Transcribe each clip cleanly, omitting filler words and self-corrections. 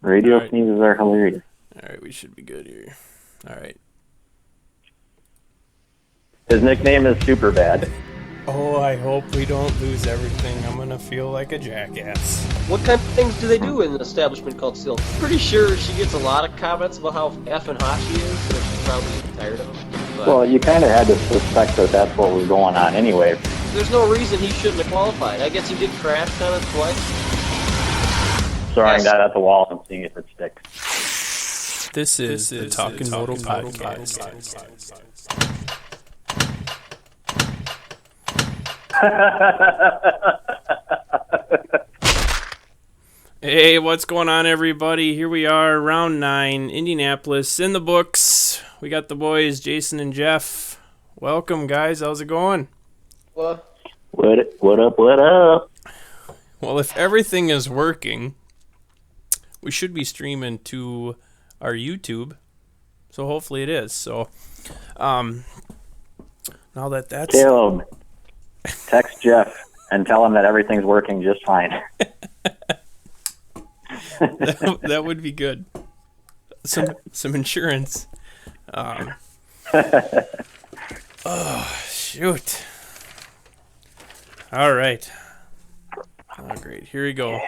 Radio sneezes are hilarious. All right, we should be good here. All right. His nickname is Superbad. Oh, I hope we don't lose everything. I'm going to feel like a jackass. What kind of things do they do in an establishment called Silk? Pretty sure she gets a lot of comments about how effing hot she is, so she's probably tired of them. But Well, you kind of had to suspect that that's what was going on anyway. there's no reason he shouldn't have qualified. I guess he did crash kind of twice. Throwing Yes. that at the wall and seeing if it sticks. This is the Talkin Moto podcast. Hey, what's going on, everybody? Here we are, round 9, Indianapolis, in the books. We got the boys, Jason and Jeff. Welcome, guys. How's it going? Well, What up, what up? Well, if everything is working, we should be streaming to our YouTube. So hopefully it is. So, now that that's... Caleb, text Jeff and tell him that everything's working just fine. that would be good. Some insurance. Oh, shoot. All right. Oh, great. Here we go.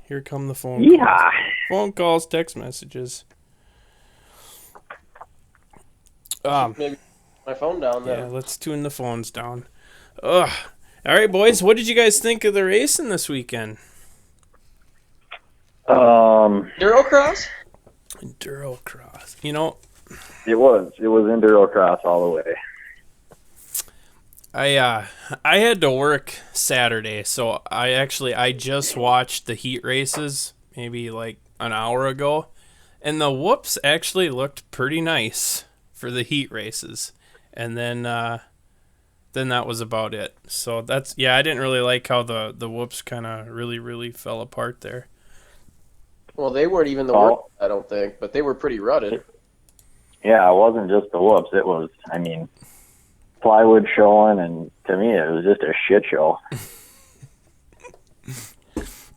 Here come the phone calls. Yeah. Phone calls, text messages. maybe my phone down there. Yeah, let's tune the phones down. Ugh. All right, boys. What did you guys think of the racing this weekend? Durocross? Endurocross. You know, It was Endurocross all the way. I had to work Saturday, so I just watched the heat races maybe like an hour ago, and the whoops actually looked pretty nice for the heat races, and then that was about it. So I didn't really like how the whoops kind of really fell apart there. Well, they weren't even the worst, I don't think, but they were pretty rutted. Yeah, it wasn't just the whoops. It was, plywood showing, and to me, it was just a shit show.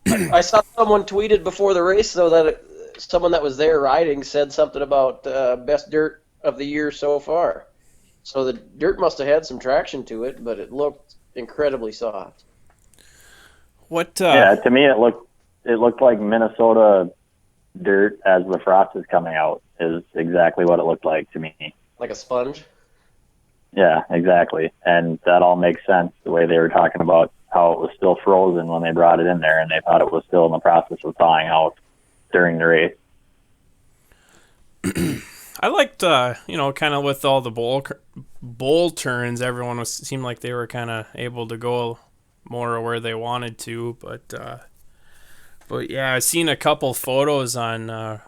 I saw someone tweeted before the race, though, that someone that was there riding said something about best dirt of the year so far. So the dirt must have had some traction to it, but it looked incredibly soft. What? Yeah, to me, it looked like Minnesota dirt as the frost is coming out is exactly what it looked like to me. Like a sponge? Yeah, exactly. And that all makes sense, the way they were talking about how it was still frozen when they brought it in there, and they thought it was still in the process of thawing out during the race. I liked, kind of with all the bowl turns, everyone seemed like they were kind of able to go more where they wanted to, but yeah, I've seen a couple photos on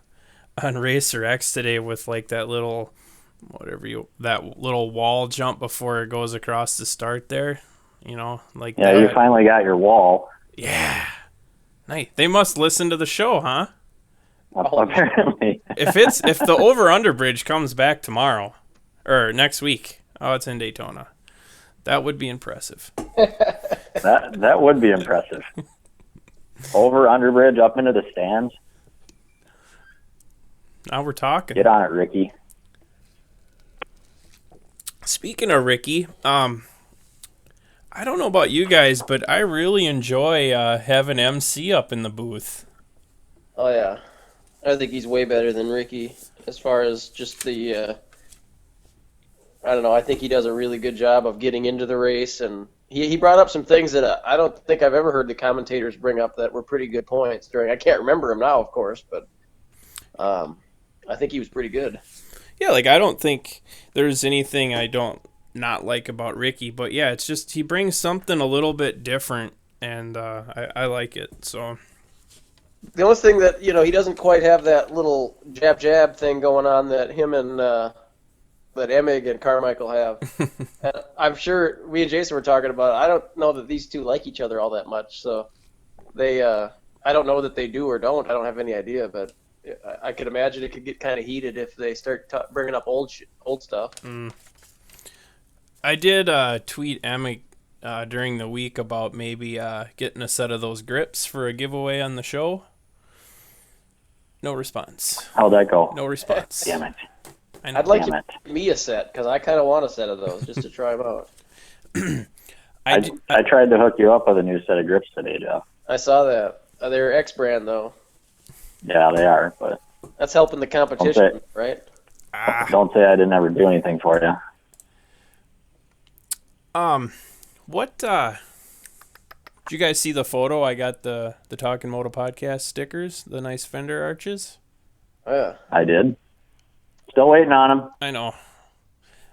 Racer X today with like that little wall jump before it goes across the start there, like Yeah, that. you finally got your wall. Yeah, nice. They must listen to the show, huh? Apparently. If the over-under bridge comes back tomorrow or next week, it's in Daytona, that would be impressive. That would be impressive. Over underbridge up into the stands. Now we're talking. Get on it, Ricky. Speaking of Ricky, I don't know about you guys, but I really enjoy having MC up in the booth. Oh, yeah. I think he's way better than Ricky as far as just the, I don't know, I think he does a really good job of getting into the race, and he brought up some things that I don't think I've ever heard the commentators bring up that were pretty good points I can't remember them now, of course, but I think he was pretty good. Yeah, like I don't think there's anything I don't not like about Ricky, but yeah, it's just he brings something a little bit different, and I like it, so... The only thing that, he doesn't quite have that little jab thing going on that him and that Emig and Carmichael have. And I'm sure we and Jason were talking about it. I don't know that these two like each other all that much, so they I don't know that they do or don't. I don't have any idea, but I could imagine it could get kind of heated if they start bringing up old stuff. I did tweet Emig during the week about maybe getting a set of those grips for a giveaway on the show. No response. How'd that go? No response. Damn it. I'd like to give me a set because I kind of want a set of those just to try them out. I tried to hook you up with a new set of grips today, Jeff. I saw that. They're X brand though. Yeah, they are, but that's helping the competition, right? Don't say I didn't ever do anything for you. What did you guys see the photo? I got the Talkin Moto podcast stickers, the nice fender arches. Yeah. I did. Still waiting on them. I know.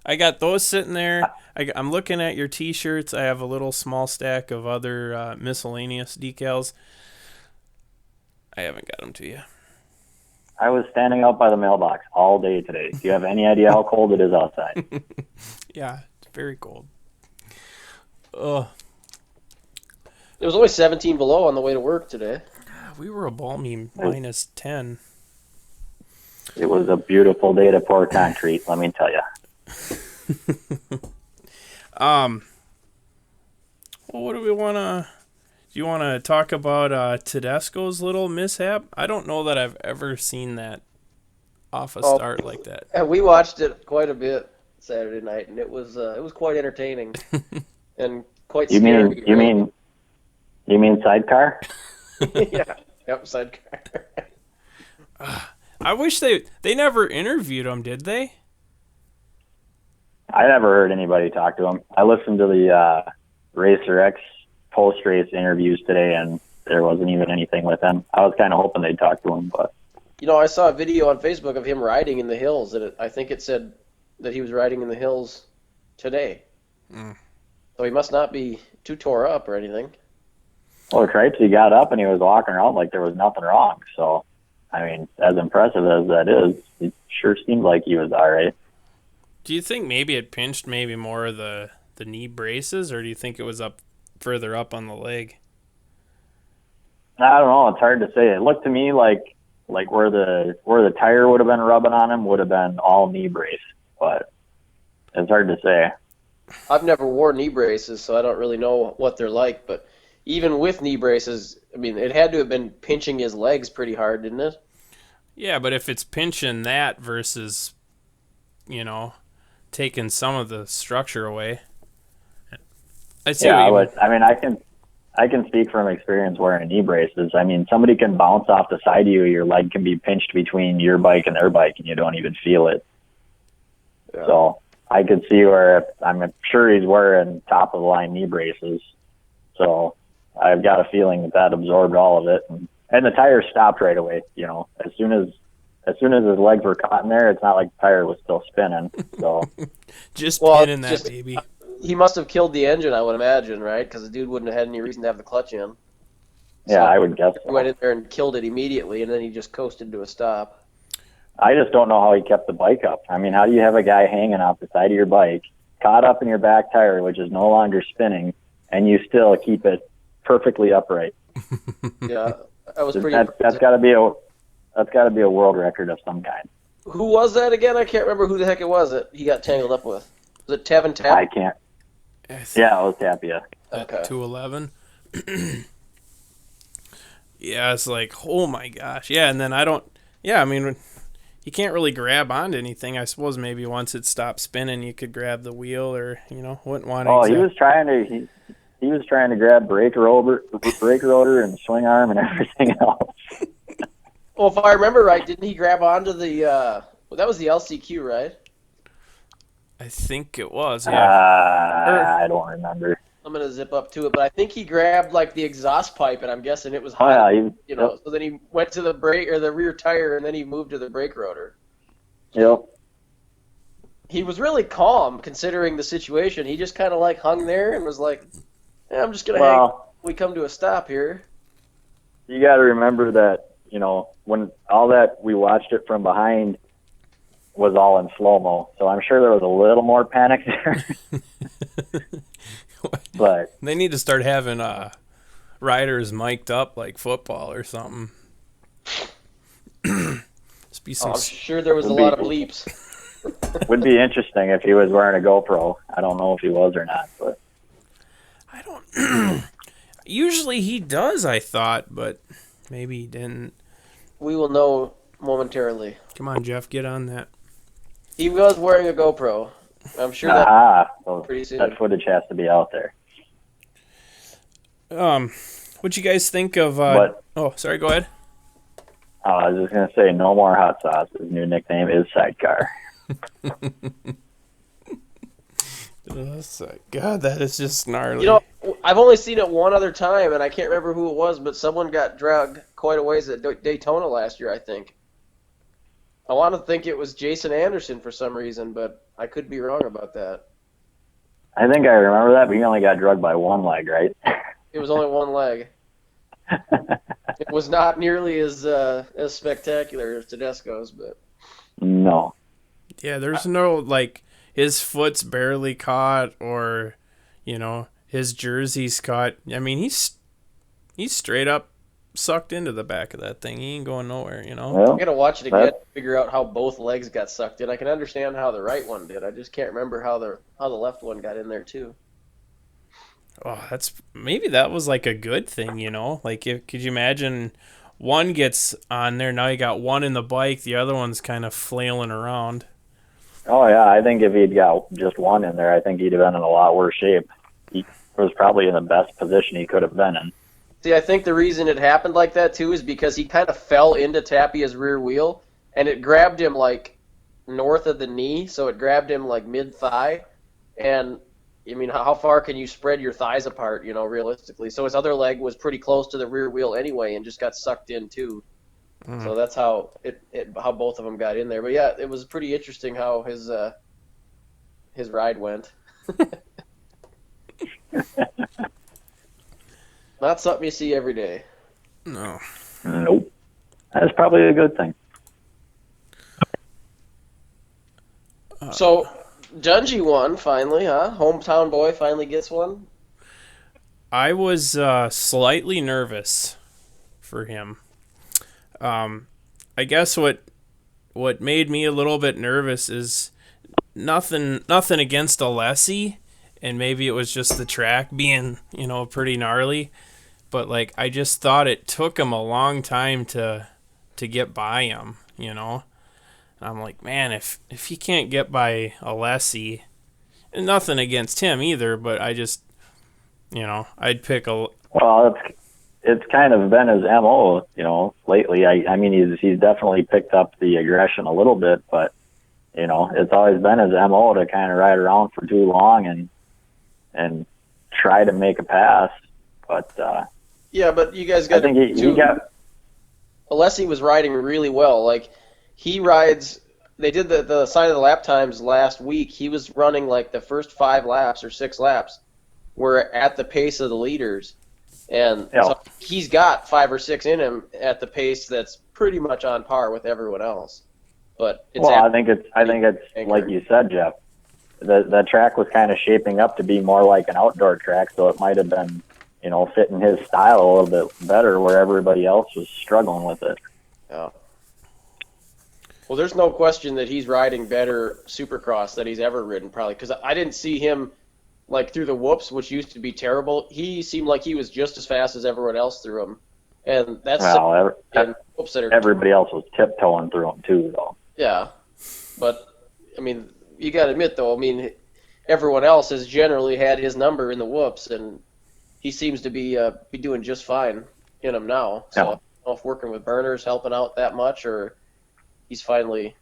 I got those sitting there. I'm looking at your T-shirts. I have a little small stack of other miscellaneous decals. I haven't got them to you. I was standing out by the mailbox all day today. Do you have any idea how cold it is outside? Yeah, it's very cold. Ugh. It was only 17 below on the way to work today. We were a balmy minus 10. It was a beautiful day to pour concrete, let me tell you. Well, what do we want to... Do you want to talk about Tedesco's little mishap? I don't know that I've ever seen that off a start like that. And we watched it quite a bit Saturday night, and it was quite entertaining and quite scary. You mean sidecar? Yeah, yep, sidecar. I wish they never interviewed him, did they? I never heard anybody talk to him. I listened to the Racer X post-race interviews today, and there wasn't even anything with him. I was kind of hoping they'd talk to him, but... I saw a video on Facebook of him riding in the hills, and I think it said that he was riding in the hills today. So he must not be too tore up or anything. Well, Cripes, he got up and he was walking around like there was nothing wrong. So, I mean, as impressive as that is, it sure seemed like he was all right. Do you think maybe it pinched maybe more of the knee braces, or do you think it was up further up on the leg? I don't know. It's hard to say. It looked to me like where the tire would have been rubbing on him would have been all knee brace, but it's hard to say. I've never worn knee braces, so I don't really know what they're like, but even with knee braces, I mean, it had to have been pinching his legs pretty hard, didn't it? Yeah, but if it's pinching that versus, taking some of the structure away. I mean, I can speak from experience wearing knee braces. I mean, somebody can bounce off the side of you, your leg can be pinched between your bike and their bike, and you don't even feel it. Yeah. So I could see where I'm sure he's wearing top-of-the-line knee braces. So I've got a feeling that absorbed all of it, and the tire stopped right away. As soon as his legs were caught in there, it's not like the tire was still spinning. So just pinning that baby. He must have killed the engine, I would imagine, right? Because the dude wouldn't have had any reason to have the clutch in. Yeah, I would guess so. He went in there and killed it immediately, and then he just coasted to a stop. I just don't know how he kept the bike up. I mean, how do you have a guy hanging off the side of your bike, caught up in your back tire, which is no longer spinning, and you still keep it perfectly upright? Yeah, that was pretty. That's got to be a world record of some kind. Who was that again? I can't remember who the heck it was that he got tangled up with. Was it Tevin Tap? I can't. Yeah, it was Tapia. Okay. 211. Yeah, it's like, oh my gosh. Yeah, and then I mean, you can't really grab onto anything. I suppose maybe once it stopped spinning, you could grab the wheel or, wouldn't want to. Oh, he was trying to grab brake rotor and swing arm and everything else. Well, if I remember right, didn't he grab onto the, that was the LCQ, right? I think it was, yeah. I don't remember. I'm going to zip up to it, but I think he grabbed, the exhaust pipe, and I'm guessing it was hot. Oh, yeah. So then he went to the brake, or the rear tire, and then he moved to the brake rotor. Yep. He was really calm, considering the situation. He just kind of, hung there and was like, yeah, I'm just going to hang we come to a stop here. You got to remember that, when all that we watched it from behind was all in slow-mo, so I'm sure there was a little more panic there. But they need to start having riders mic'd up like football or something. I'm sure there was a lot of bleeps. Would be interesting if he was wearing a GoPro. I don't know if he was or not, but I don't. Usually he does, I thought, but maybe he didn't. We will know momentarily. Come on, Jeff, get on that. He was wearing a GoPro. I'm sure that So pretty soon. that footage has to be out there. What'd you guys think of? Oh, sorry. Go ahead. I was just gonna say, no more hot sauce. His new nickname is Sidecar. God, that is just gnarly. You know, I've only seen it one other time, and I can't remember who it was, but someone got dragged quite a ways at Daytona last year, I think. I want to think it was Jason Anderson for some reason, but I could be wrong about that. I think I remember that, but he only got drugged by one leg, right? It was only one leg. It was not nearly as spectacular as Tedesco's, but No. Yeah, there's no, like, his foot's barely caught or, his jersey's caught. I mean, he's straight up sucked into the back of that thing. He ain't going nowhere, Well, I'm gonna watch it again to figure out how both legs got sucked in. I can understand how the right one did. I just can't remember how the left one got in there too. Oh, maybe that was like a good thing, Like, could you imagine one gets on there, now you got one in the bike, the other one's kind of flailing around. Oh, yeah, I think if he'd got just one in there, I think he'd have been in a lot worse shape. He was probably in the best position he could have been in. See, I think the reason it happened like that too is because he kind of fell into Tapia's rear wheel, and it grabbed him like north of the knee, so it grabbed him like mid-thigh, and I mean, how far can you spread your thighs apart, realistically? So his other leg was pretty close to the rear wheel anyway and just got sucked in too. So that's how how both of them got in there. But yeah, it was pretty interesting how his ride went. Not something you see every day. No. Nope. That's probably a good thing. So Dungy won finally, huh? Hometown boy finally gets one. I was slightly nervous for him. I guess what made me a little bit nervous is nothing against Alessi, and maybe it was just the track being, pretty gnarly, but like I just thought it took him a long time to get by him, And I'm like, man, if he can't get by Alessi, and nothing against him either, but I just, I'd pick a. Well, it's kind of been his MO, lately. I mean, he's definitely picked up the aggression a little bit, but it's always been his MO to kind of ride around for too long and try to make a pass. But yeah, but you guys got. I think he got. Alessi was riding really well. Like he rides. They did the sign of the lap times last week. He was running like the first 5 laps or 6 laps were at the pace of the leaders. And so he's got 5 or 6 in him at the pace that's pretty much on par with everyone else. But I think it's like you said, Jeff. The track was kind of shaping up to be more like an outdoor track, so it might have been, fitting his style a little bit better where everybody else was struggling with it. Yeah. Well, there's no question that he's riding better Supercross that he's ever ridden, probably, because I didn't see him like through the whoops, which used to be terrible. He seemed like he was just as fast as everyone else through them, and that's whoops that are everybody else was tiptoeing through them too, though. Yeah, but I mean, you got to admit though, I mean, everyone else has generally had his number in the whoops, and he seems to be doing just fine in them now. So I don't know if working with burners helping out that much, or he's finally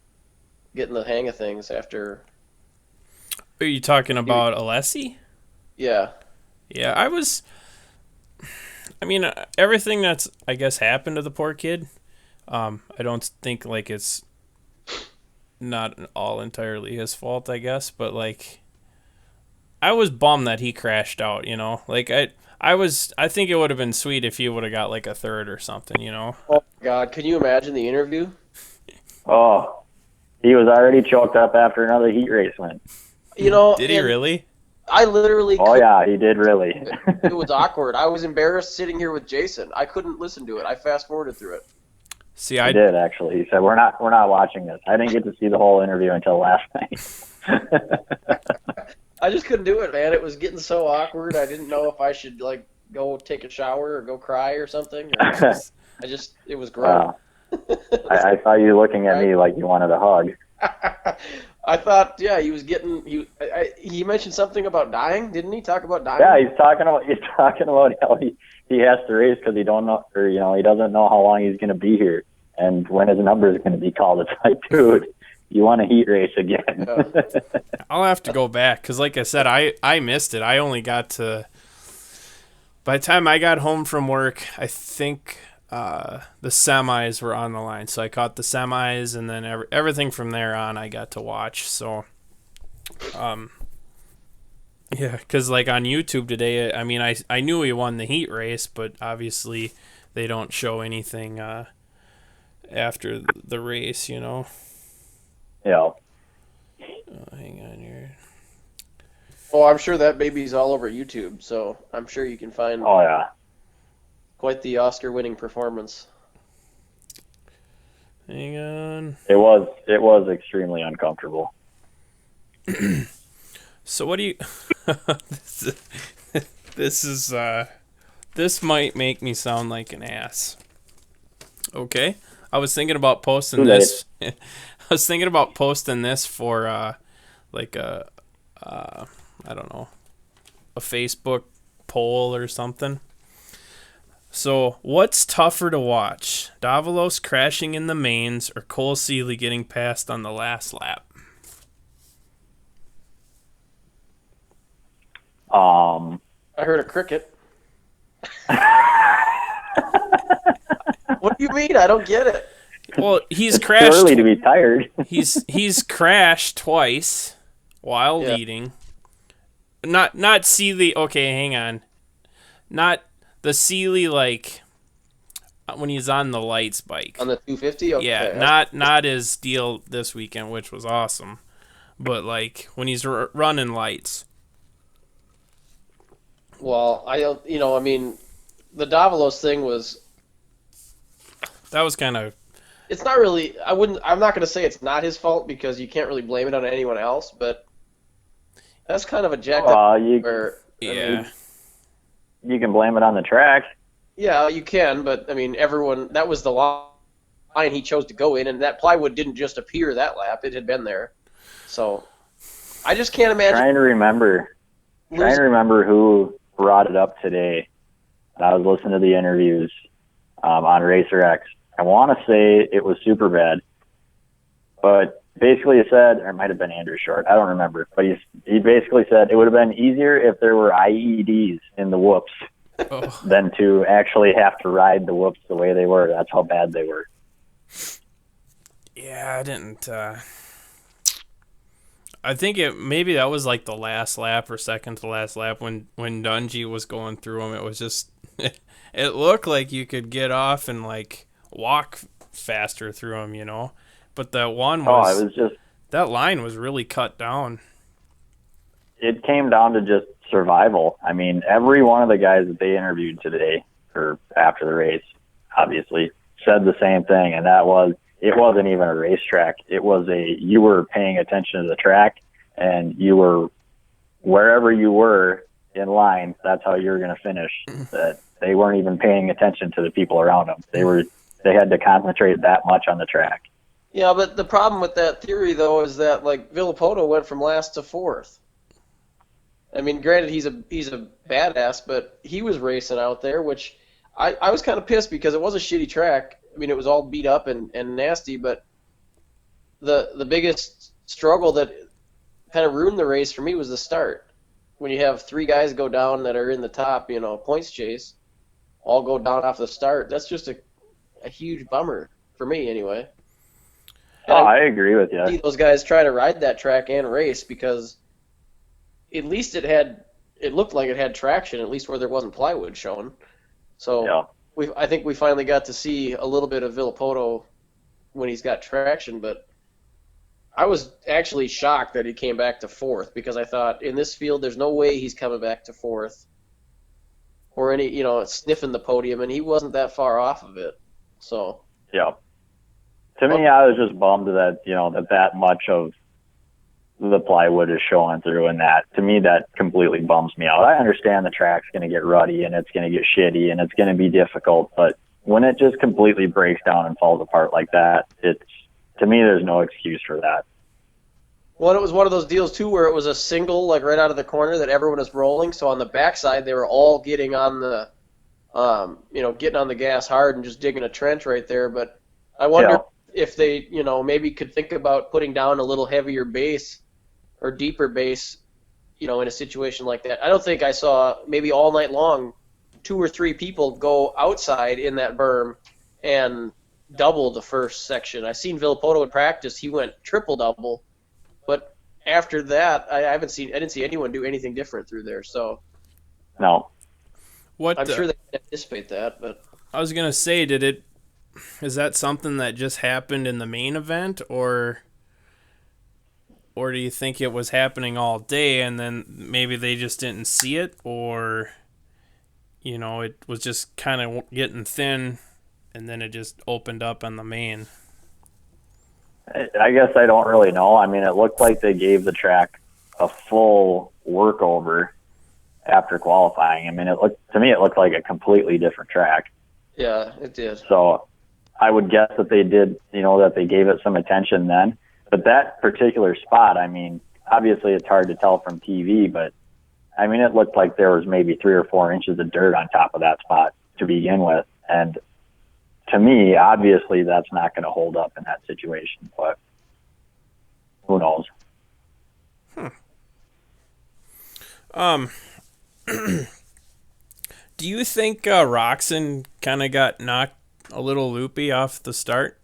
getting the hang of things after. Are you talking about Alessi? Yeah. Yeah, I mean, everything that's, I guess, happened to the poor kid, I don't think, like, it's not all entirely his fault, I guess, but, like, I was bummed that he crashed out, Like, I think it would have been sweet if he would have got, like, a third or something, Oh, my God. Can you imagine the interview? Oh, he was already choked up after another heat race win. Did he really? I literally. Oh yeah, he did really. It was awkward. I was embarrassed sitting here with Jason. I couldn't listen to it. I fast forwarded through it. See, I did actually. He said we're not watching this. I didn't get to see the whole interview until last night. I just couldn't do it, man. It was getting so awkward. I didn't know if I should like go take a shower or go cry or something. It was gross. Wow. I saw you looking at me like you wanted a hug. I thought, yeah, he was getting. He mentioned something about dying, didn't he? Talk about dying. Yeah, he's talking about how he has to race because he don't know, or he doesn't know how long he's going to be here and when his number is going to be called. It's like, dude, you want a heat race again? Yeah. I'll have to go back because, like I said, I missed it. I only got to. By the time I got home from work, I think the semis were on the line. So I caught the semis, and then everything from there on I got to watch. So, yeah, because like on YouTube today, I mean, I knew he won the heat race, but obviously they don't show anything after the race, Yeah. Hang on here. Oh, I'm sure that baby's all over YouTube, so I'm sure you can find Oh yeah. quite the Oscar-winning performance. Hang on. It was extremely uncomfortable. So what do you? This might make me sound like an ass. Okay, I was thinking about posting this. I was thinking about posting this for like a I don't know, a Facebook poll or something. So, what's tougher to watch? Davalos crashing in the mains or Cole Seeley getting passed on the last lap? I heard a cricket. What do you mean? I don't get it. Well, he's It's crashed. too early to be tired. He's crashed twice while leading. Not Seeley. Okay, hang on. Not the Seeley like when he's on the lights bike. On the 250? Okay. Yeah, not his deal this weekend, which was awesome. But like when he's running lights. Well, I mean, the Davalos thing was. That was kind of. It's not really. I'm not going to say it's not his fault because you can't really blame it on anyone else. But that's kind of a jacked up. Yeah. You can blame it on the track. Yeah, you can, but I mean, that was the line he chose to go in, and that plywood didn't just appear that lap; it had been there. So, I just can't imagine. Trying to remember who brought it up today. I was listening to the interviews on Racer X. I want to say it was Superbad, but basically he said, or it might have been Andrew Short, I don't remember, but he basically said it would have been easier if there were IEDs in the whoops than to actually have to ride the whoops the way they were. That's how bad they were. Yeah, I didn't. I think maybe that was like the last lap or second to last lap when Dungey was going through them. It was just it looked like you could get off and like walk faster through them, But that one was. It was just that line was really cut down. It came down to just survival. I mean, every one of the guys that they interviewed today or after the race, obviously, said the same thing, and that was it wasn't even a racetrack. It was you were paying attention to the track, and you were wherever you were in line. That's how you were going to finish. That they weren't even paying attention to the people around them. They had to concentrate that much on the track. Yeah, but the problem with that theory, though, is that like Villapoto went from last to fourth. I mean, granted, he's a badass, but he was racing out there, which I was kind of pissed because it was a shitty track. I mean, it was all beat up and nasty, but the biggest struggle that kind of ruined the race for me was the start. When you have three guys go down that are in the top, points chase, all go down off the start, that's just a huge bummer for me anyway. And I agree with you. See those guys try to ride that track and race because at least it looked like it had traction, at least where there wasn't plywood showing. So yeah. I think we finally got to see a little bit of Villapoto when he's got traction, but I was actually shocked that he came back to fourth because I thought in this field there's no way he's coming back to fourth or any sniffing the podium, and he wasn't that far off of it. So yeah. To me, I was just bummed that that much of the plywood is showing through, and that to me that completely bums me out. I understand the track's going to get ruddy and it's going to get shitty and it's going to be difficult, but when it just completely breaks down and falls apart like that, to me, there's no excuse for that. Well, it was one of those deals, too, where it was a single, like, right out of the corner that everyone was rolling. So on the backside, they were all getting on the, getting on the gas hard and just digging a trench right there. But I wonder if they, maybe could think about putting down a little heavier base or deeper base, in a situation like that. I don't think I saw maybe all night long 2 or 3 people go outside in that berm and double the first section. I've seen Villapoto in practice. He went triple-double. But after that, I didn't see anyone do anything different through there. So, no, I'm sure they can anticipate that. But I was gonna say, is that something that just happened in the main event, or do you think it was happening all day and then maybe they just didn't see it, or it was just kind of getting thin and then it just opened up on the main? I guess I don't really know. I mean, it looked like they gave the track a full workover after qualifying. I mean, it looked like a completely different track. Yeah, it did. So I would guess that they did, that they gave it some attention then. But that particular spot, I mean, obviously it's hard to tell from TV, but I mean, it looked like there was maybe 3 or 4 inches of dirt on top of that spot to begin with. And to me, obviously, that's not going to hold up in that situation, but who knows? Do you think Roxon kind of got knocked a little loopy off the start,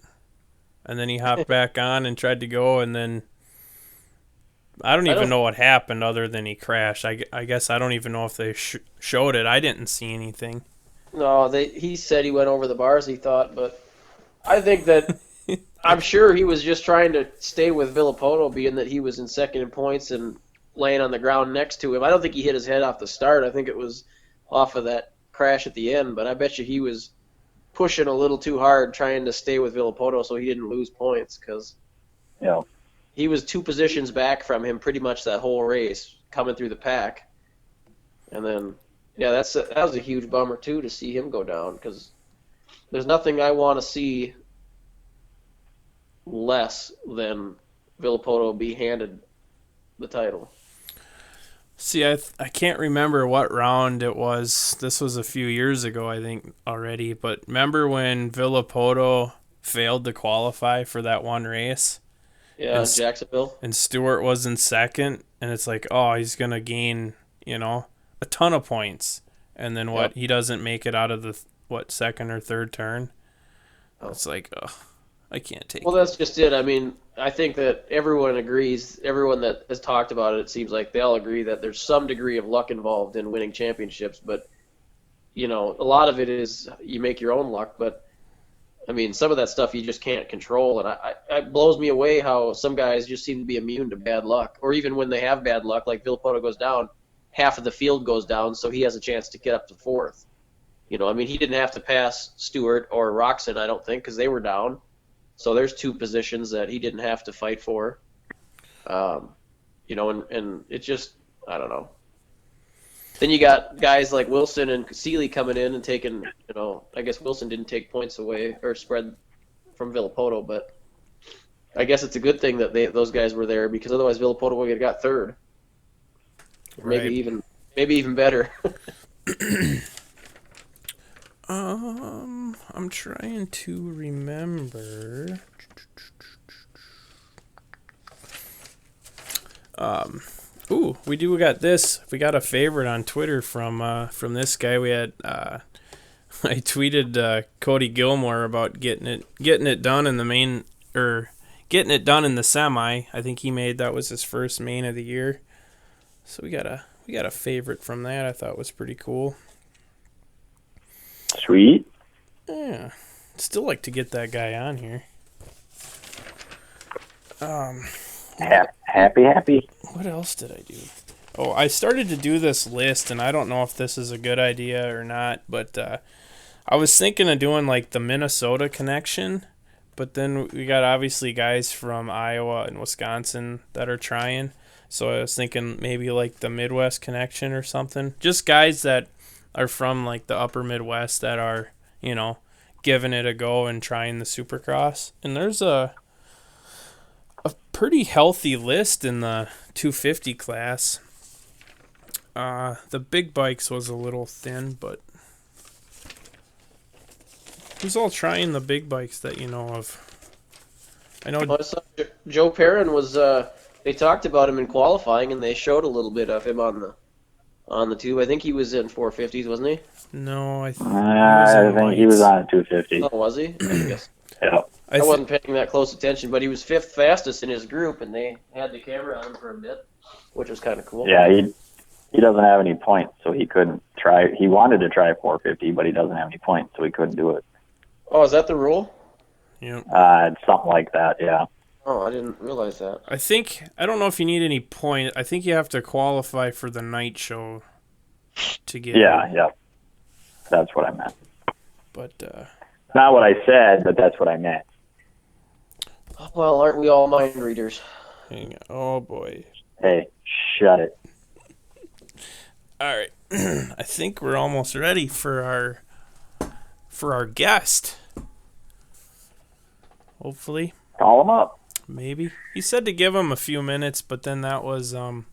and then he hopped back on and tried to go, and then I don't even know what happened other than he crashed. I guess I don't even know if they showed it. I didn't see anything. No, he said he went over the bars, he thought, but I think that I'm sure he was just trying to stay with Villapoto, being that he was in second in points and laying on the ground next to him. I don't think he hit his head off the start. I think it was off of that crash at the end, but I bet you he was pushing a little too hard trying to stay with Villapoto so he didn't lose points, because he was 2 positions back from him pretty much that whole race coming through the pack. And then that was a huge bummer, too, to see him go down, because there's nothing I want to see less than Villapoto be handed the title. See, I can't remember what round it was. This was a few years ago, I think, already. But remember when Villapoto failed to qualify for that one race? Yeah, in Jacksonville. And Stewart was in second, and it's like, oh, he's going to gain, a ton of points, and then what? Yep. He doesn't make it out of the second or third turn. It's like, I can't take. Well, that's just it. I mean, I think that everyone agrees. Everyone that has talked about it, it seems like they all agree that there's some degree of luck involved in winning championships. But a lot of it is you make your own luck. But I mean, some of that stuff you just can't control, and it blows me away how some guys just seem to be immune to bad luck, or even when they have bad luck, like Villapoto goes down. Half of the field goes down, so he has a chance to get up to 4th. I mean, he didn't have to pass Stewart or Roxon, I don't think, because they were down. So there's 2 positions that he didn't have to fight for. And it just, I don't know. Then you got guys like Wilson and Seeley coming in and taking, I guess Wilson didn't take points away or spread from Villapoto, but I guess it's a good thing that those guys were there, because otherwise Villapoto would have got 3rd. Maybe even better. I'm trying to remember. We got this. We got a favorite on Twitter from this guy. We had I tweeted Cody Gilmore about getting it done in the main, or getting it done in the semi. I think he made that was his first main of the year. So we got a favorite from that. I thought was pretty cool. Sweet. Yeah. Still like to get that guy on here. Happy. What else did I do? Oh, I started to do this list, and I don't know if this is a good idea or not, but I was thinking of doing like the Minnesota connection, but then we got obviously guys from Iowa and Wisconsin that are trying. So I was thinking maybe like the Midwest connection or something. Just guys that are from like the upper Midwest that are, giving it a go and trying the Supercross. And there's a pretty healthy list in the 250 class. The big bikes was a little thin, but who's all trying the big bikes that you know of? I know Joe Perrin was. They talked about him in qualifying, and they showed a little bit of him on the tube. I think he was in 450s, wasn't he? No, I think he was on a 250. Oh, was he? I guess. Yeah. I wasn't paying that close attention, but he was 5th fastest in his group, and they had the camera on him for a bit, which was kind of cool. Yeah, he doesn't have any points, so he couldn't try. He wanted to try 450, but he doesn't have any points, so he couldn't do it. Oh, is that the rule? Yeah. It's something like that, yeah. Oh, I didn't realize that. I don't know if you need any point. I think you have to qualify for the night show to get Yeah. That's what I meant. But not what I said, but that's what I meant. Well, aren't we all mind readers? hang on. Oh boy. Hey, shut it. All right. I think we're almost ready for our guest. Hopefully. Call him up. Maybe. He said to give him a few minutes, but then that was a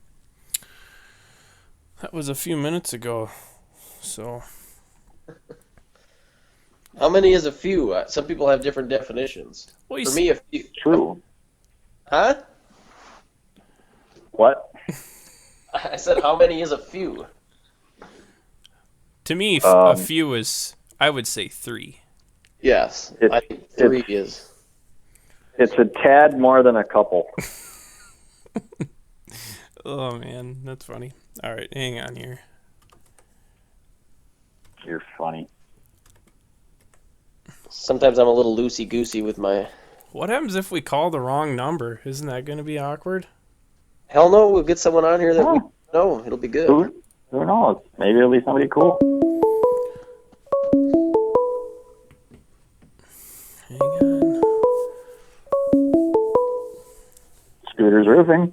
few minutes ago. So How many is a few? Some people have different definitions. well, For me, a few. True. Huh? What? I said, how many is a few? to me, a few is, I would say 3. Yes, I think 3 is. It's a tad more than a couple. Oh man, that's funny. All right, hang on here. You're funny. Sometimes I'm a little loosey-goosey with my... What happens if we call the wrong number? Isn't that going to be awkward? Hell no, we'll get someone on here that we know. It'll be good. Who knows? Maybe it'll be somebody cool. Hang on. Scooter's Roofing.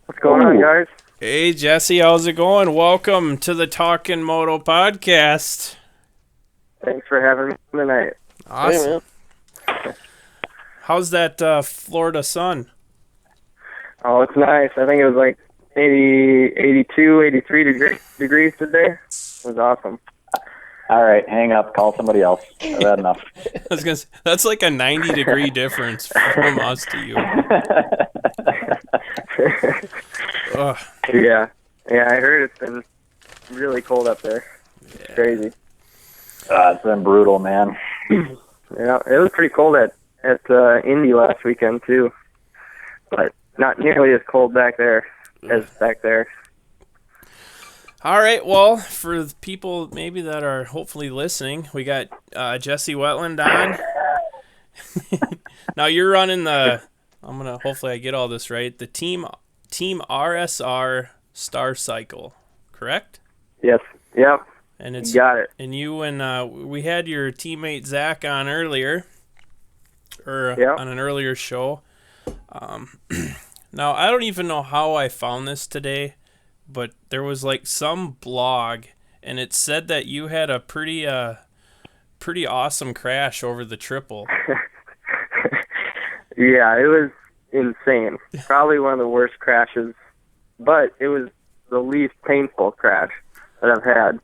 What's going on, guys? Hey Jesse, how's it going? Welcome to the Talkin Moto podcast. Thanks for having me tonight. Awesome. Hey, man. How's that Florida sun? Oh, it's nice. I think it was like maybe 82, 83 degrees today. It was awesome. All right, hang up. Call somebody else. I've had enough. I was gonna say, that's like a 90-degree difference from us to you. Ugh. Yeah, I heard it's been really cold up there. It's crazy. It's been brutal, man. Yeah, it was pretty cold at Indy last weekend too, but not nearly as cold back there as back there. All right, well, for the people maybe that are hopefully listening, we got Jesse Wentland on. Now you're running hopefully I get all this right, the Team RSR Starr Cycle, correct? Yes. Yep. And it's You got it. And you and we had your teammate Zach on earlier, Yep. on an earlier show. Now I don't even know how I found this today, but there was like some blog, and it said that you had a pretty awesome crash over the triple. Yeah, it was insane. Probably one of the worst crashes, but it was the least painful crash that I've had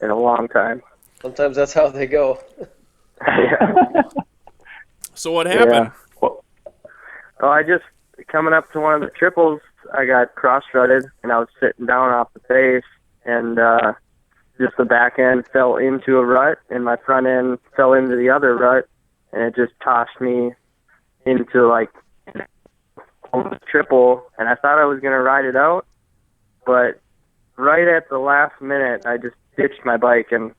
in a long time. Sometimes that's how they go. Yeah. So what happened? Well, I just, coming up to one of the triples, I got cross-rutted, and I was sitting down off the face, and just the back end fell into a rut, and my front end fell into the other rut, and it just tossed me into, like, the triple, and I thought I was going to ride it out, but right at the last minute, I just ditched my bike and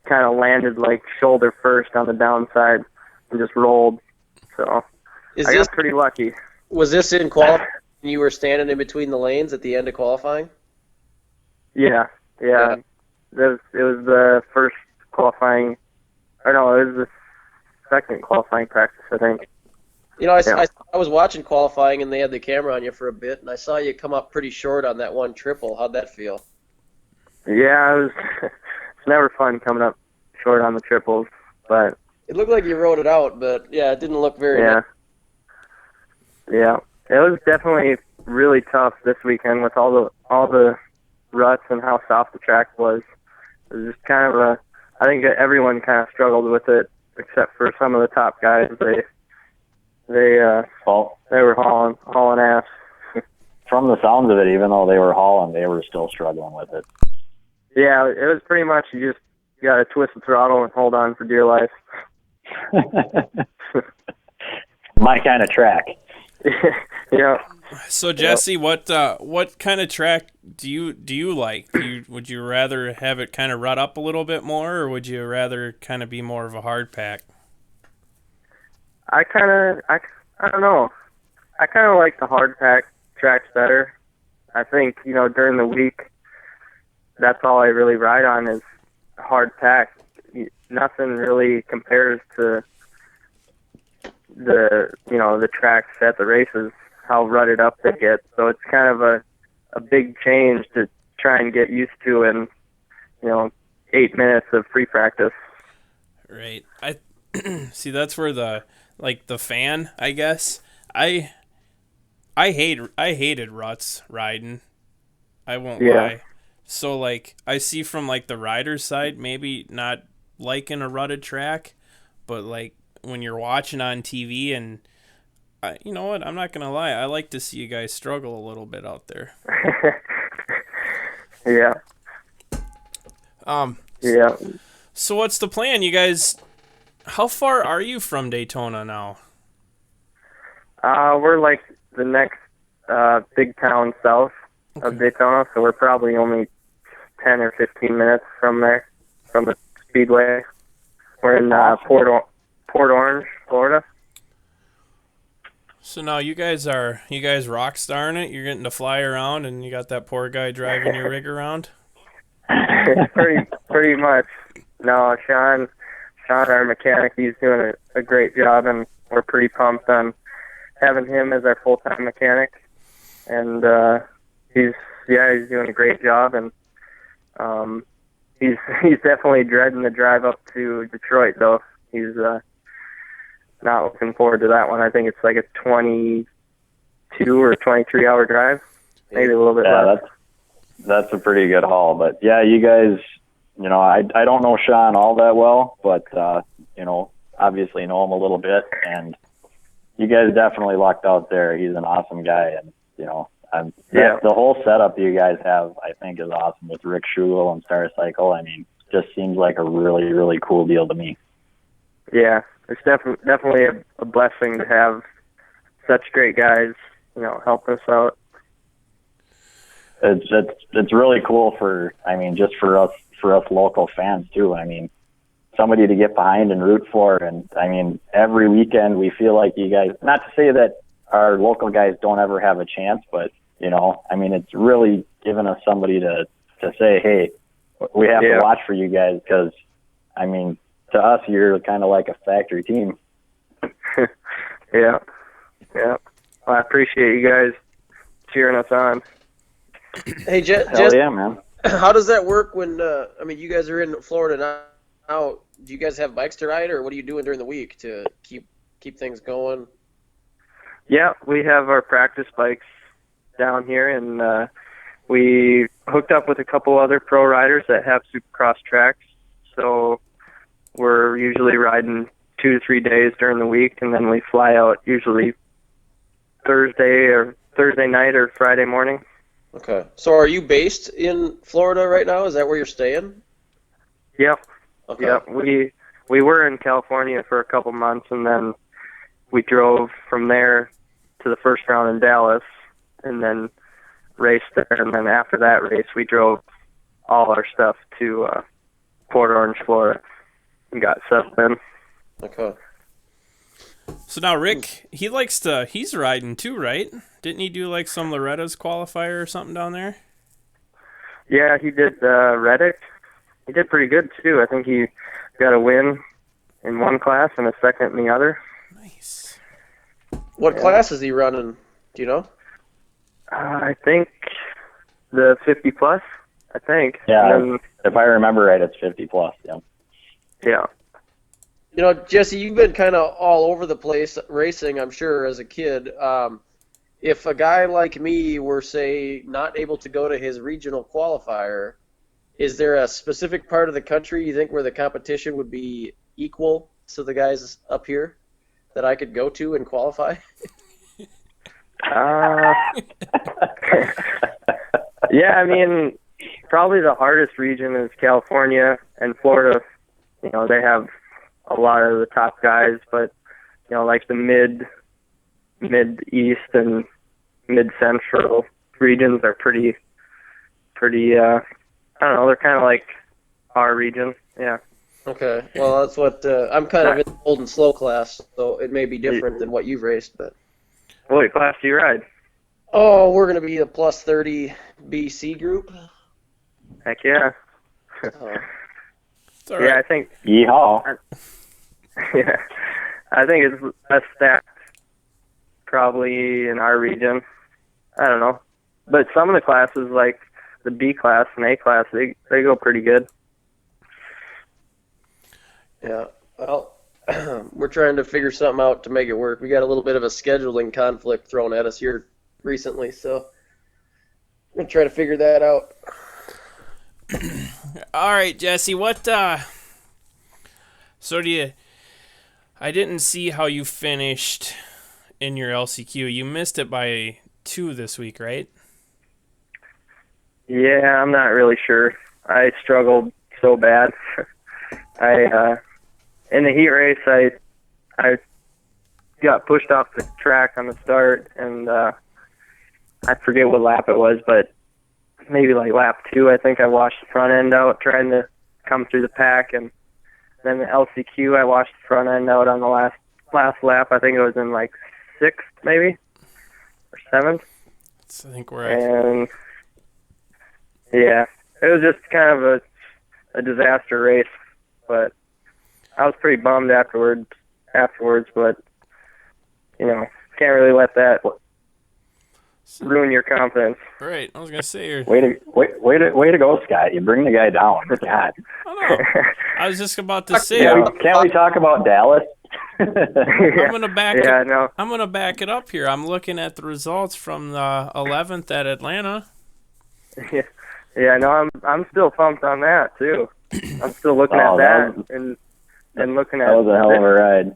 kind of landed, like, shoulder first on the downside and just rolled. So I got pretty lucky. Was this in qualifying? You were standing in between the lanes at the end of qualifying? Yeah. It was the first qualifying, or no, it was the second qualifying practice, I think. You know, I was watching qualifying, and they had the camera on you for a bit, and I saw you come up pretty short on that one triple. How'd that feel? Yeah, it's never fun coming up short on the triples, but It looked like you rode it out, but yeah, it didn't look very yeah. Yeah. It was definitely really tough this weekend with all the ruts and how soft the track was. It was just kind of I think everyone kind of struggled with it except for some of the top guys. They were hauling ass. From the sounds of it, even though they were hauling, they were still struggling with it. Yeah, it was pretty much you just got to twist the throttle and hold on for dear life. My kind of track. Yeah. So Jesse, what kind of track do you like? Would you rather have it kind of rut up a little bit more, or would you rather kind of be more of a hard pack? I don't know. I kind of like the hard pack tracks better. I think, during the week, that's all I really ride on is hard pack. Nothing really compares to the tracks at the races, how rutted up they get. So it's kind of a big change to try and get used to in, 8 minutes of free practice. Right. I see. That's where the fan, I guess. I hated ruts riding. I won't lie. So I see from the rider's side, maybe not liking a rutted track, but when you're watching on TV and you know what, I'm not gonna lie, I like to see you guys struggle a little bit out there. Yeah. Yeah. So what's the plan, you guys? How far are you from Daytona now? We're the next big town south of Daytona, so we're probably only 10 or 15 minutes from there, from the speedway. We're in Port Orange, Florida. So now you guys rock starring it. You're getting to fly around, and you got that poor guy driving your rig around. pretty much. No, Sean, our mechanic, he's doing a great job, and we're pretty pumped on having him as our full-time mechanic. And he's doing a great job, and he's definitely dreading the drive up to Detroit, though. He's not looking forward to that one. I think it's a 22 or 23-hour drive, maybe a little bit less. That's a pretty good haul. But yeah, you guys, I don't know Sean all that well, but obviously know him a little bit, and you guys definitely lucked out there. He's an awesome guy, and the whole setup you guys have, I think, is awesome with Rick Schugel and Starr Cycle. I mean, just seems like a really, really cool deal to me. Yeah, it's definitely a blessing to have such great guys, helping us out. It's really cool just for us local fans too. I mean, somebody to get behind and root for, and I mean, every weekend we feel like you guys. Not to say that our local guys don't ever have a chance, but it's really given us somebody to say, hey, we have to watch for you guys, because to us you're kind of like a factory team. Yeah. Well, I appreciate you guys cheering us on. Hey, Hell yeah, man. How does that work when you guys are in Florida now? Do you guys have bikes to ride, or what are you doing during the week to keep things going? Yeah, we have our practice bikes down here, and we hooked up with a couple other pro riders that have Supercross tracks. So we're usually riding 2 to 3 days during the week, and then we fly out usually Thursday night or Friday morning. Okay. So are you based in Florida right now? Is that where you're staying? Yep. Okay. Yep. We were in California for a couple months, and then we drove from there to the first round in Dallas, and then raced there. And then after that race, we drove all our stuff to Port Orange, Florida, and got settled in. Okay. So now Rick, he's riding too, right? Didn't he do some Loretta's qualifier or something down there? Yeah, he did Reddick. He did pretty good too. I think he got a win in one class and a second in the other. Nice. What class is he running? Do you know? I think the 50 plus. I think. Yeah, And then, if I remember right, it's 50 plus. Yeah. yeah. You know, Jesse, you've been kind of all over the place racing, I'm sure, as a kid. If a guy like me were, say, not able to go to his regional qualifier, is there a specific part of the country you think where the competition would be equal to the guys up here that I could go to and qualify? Yeah, I mean, probably the hardest region is California and Florida. You know, they have a lot of the top guys, but you know, like the mid east and mid central regions are pretty. I don't know. They're kind of like our region. Yeah. Okay, well, that's what I'm kind of in the old and slow class, so it may be different than what you've raced, but. What class do you ride? Oh, we're going to be the plus 30 BC group. Heck yeah. It's all Yeah, right. I think. Yeehaw. Yeah, I think it's best stacked probably in our region. I don't know, but some of the classes like the B class and A class, they go pretty good. Yeah, well, we're trying to figure something out to make it work. We got a little bit of a scheduling conflict thrown at us here recently, so we're going to try to figure that out. All right, Jesse, what so I didn't see how you finished in your LCQ. You missed it by 2 this week, right? Yeah, I'm not really sure. I struggled so bad. In the heat race, I got pushed off the track on the start, and I forget what lap it was, but maybe like lap 2, I think I washed the front end out trying to come through the pack, and then the LCQ, I washed the front end out on the last lap. I think it was in like 6th, maybe, or 7th. I think we're at. And yeah, it was just kind of a disaster race, but I was pretty bummed afterwards, but you know, can't really let that ruin your confidence. Right, I was gonna say you're. Way to go, Scott. You bring the guy down. God. I was just about to say. Can't we talk about Dallas? I'm gonna back. Yeah, no. I'm gonna back it up here. I'm looking at the results from the 11th at Atlanta. Yeah, no, I'm still pumped on that too. I'm still looking at that and looking at. That was a hell of a ride.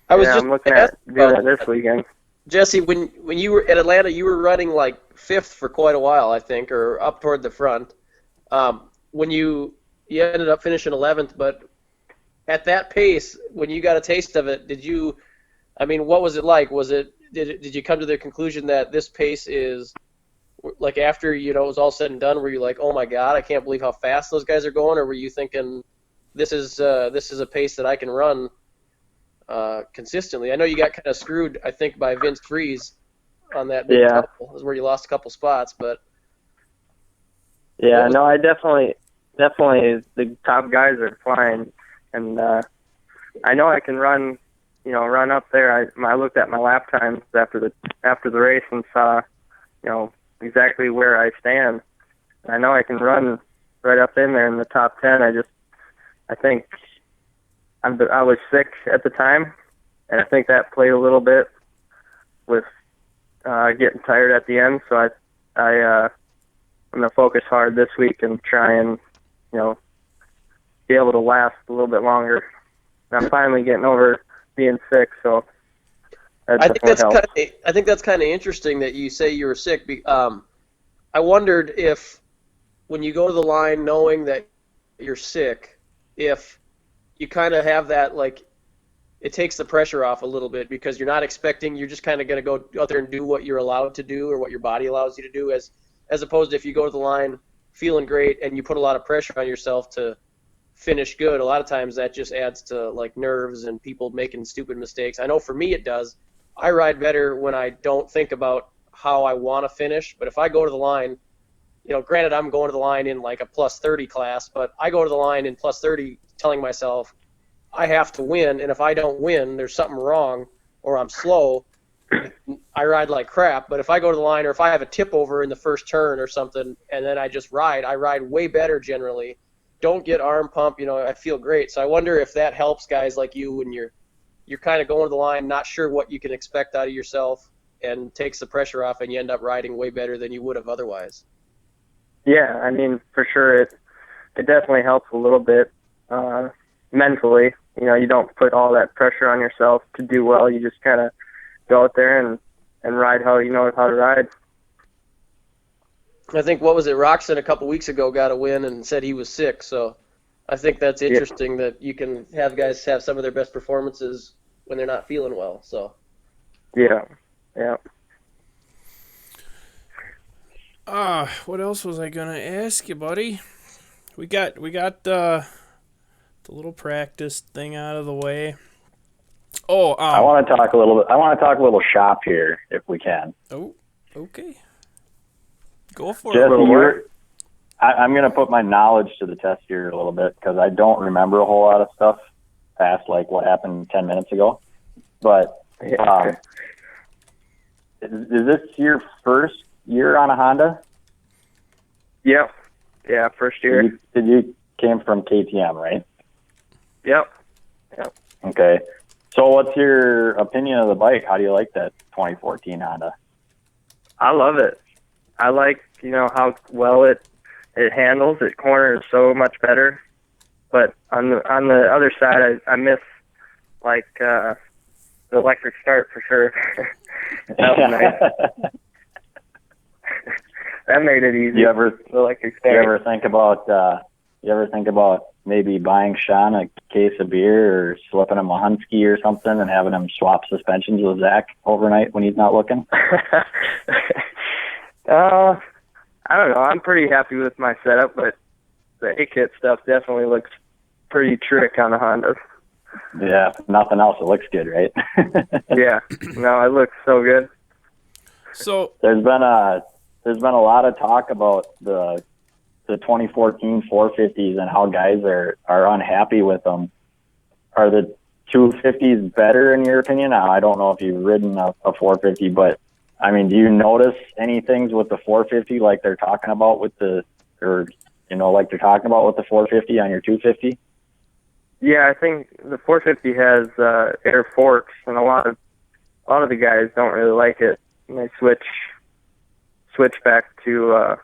I was just I'm looking at doing it this weekend. Jesse, when you were at Atlanta, you were running like 5th for quite a while, I think, or up toward the front. When you ended up finishing 11th, but at that pace, when you got a taste of it, what was it like? Did you come to the conclusion that this pace is, like after, it was all said and done, were you like, oh my God, I can't believe how fast those guys are going? Or were you thinking, this is a pace that I can run consistently? I know you got kind of screwed, I think, by Vince Freeze on that big couple, is where you lost a couple spots, but. Yeah, no, I definitely, the top guys are flying, and I know I can run up there. I looked at my lap times after the race and saw, exactly where I stand. I know I can run right up in there in the top 10. I think I was sick at the time, and I think that played a little bit with getting tired at the end. So I'm gonna focus hard this week and try and be able to last a little bit longer. I'm finally getting over being sick, so I think that's kind of interesting that you say you were sick. I wondered if, when you go to the line knowing that you're sick, if you kind of have that, like, it takes the pressure off a little bit because you're not expecting, you're just kind of going to go out there and do what you're allowed to do or what your body allows you to do, as opposed to if you go to the line feeling great and you put a lot of pressure on yourself to finish good. A lot of times that just adds to, like, nerves and people making stupid mistakes. I know for me it does. I ride better when I don't think about how I want to finish, but if I go to the line, granted I'm going to the line in like a plus 30 class, but I go to the line in plus 30 telling myself I have to win, and if I don't win, there's something wrong or I'm slow. I ride like crap. But if I go to the line or if I have a tip over in the first turn or something, and then I just ride, I ride way better generally. Don't get arm pump, I feel great. So I wonder if that helps guys like you when you're kind of going to the line, not sure what you can expect out of yourself, and takes the pressure off, and you end up riding way better than you would have otherwise. Yeah, I mean, for sure, it definitely helps a little bit mentally. You don't put all that pressure on yourself to do well. You just kind of go out there and ride how you know how to ride. I think, what was it, Roxon a couple weeks ago got a win and said he was sick, so I think that's interesting that you can have guys have some of their best performances when they're not feeling well. So Yeah. What else was I gonna ask you, buddy? We got the little practice thing out of the way. I want to talk a little bit. I want to talk a little shop here, if we can. Oh, okay. Go for Jesse, it. I'm going to put my knowledge to the test here a little bit because I don't remember a whole lot of stuff past like what happened 10 minutes ago. But is this your first year on a Honda? Yep. Yeah, first year. You came from KTM, right? Yep. Okay. So what's your opinion of the bike? How do you like that 2014 Honda? I love it. I like, how well it handles. It corners so much better. But on the other side, I miss like the electric start for sure. That was nice. That made it easy. You ever electric start. You ever think about maybe buying Sean a case of beer or slipping him a Husky or something and having him swap suspensions with Zach overnight when he's not looking? I don't know. I'm pretty happy with my setup, but the A-kit stuff definitely looks pretty trick on the Honda. Yeah, if nothing else, it looks good, right? Yeah. No, it looks so good. So there's been a lot of talk about the 2014 450s and how guys are unhappy with them. Are the 250s better in your opinion? Now, I don't know if you've ridden a 450, but I mean, do you notice any things with the 450 like they're talking about with the 450 on your 250? Yeah, I think the 450 has air forks, and a lot of the guys don't really like it. And they switch back to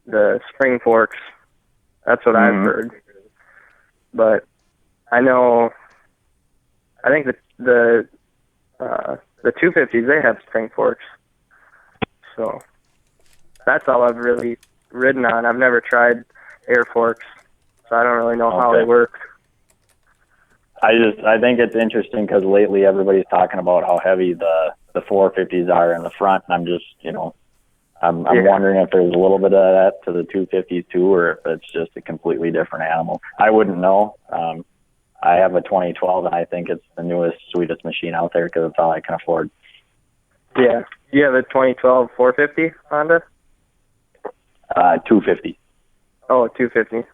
the spring forks. That's what I've heard. But I think the 250s, they have spring forks. So that's all I've really ridden on. I've never tried air forks, so I don't really know how they work. I think it's interesting because lately everybody's talking about how heavy the 450s are in the front, and I'm just, I'm wondering if there's a little bit of that to the 250s too, or if it's just a completely different animal. I wouldn't know. I have a 2012, and I think it's the newest, sweetest machine out there because it's all I can afford. Yeah. You have a 2012 450 Honda? 250. Oh, 250.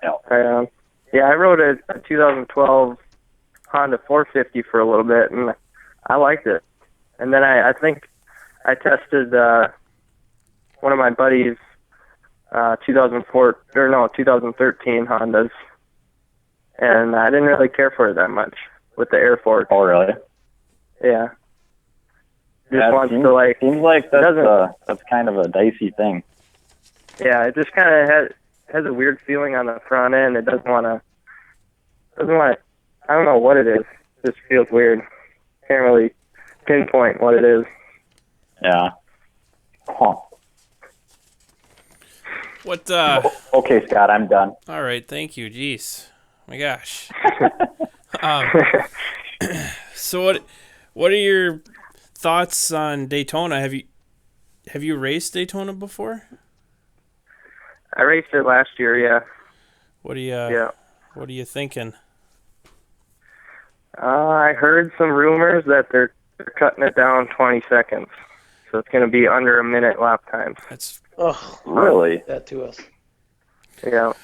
Yeah. Yeah, I rode a 2012 Honda 450 for a little bit, and I liked it. And then I think I tested one of my buddies' 2013 Hondas, and I didn't really care for it that much with the air fork. Oh, really? Yeah. Seems like that's kind of a dicey thing. Yeah, it just kind of has a weird feeling on the front end. It doesn't want to, I don't know what it is. It just feels weird. Can't really pinpoint what it is. Yeah. Huh. what? Okay, Scott, I'm done. All right, thank you. Jeez, my gosh. So what are your thoughts on Daytona? Have you raced Daytona before? I raced it last year, yeah. What are you thinking? I heard some rumors that they're cutting it down 20 seconds. So it's going to be under a minute lap times. That's really that to us. Yeah.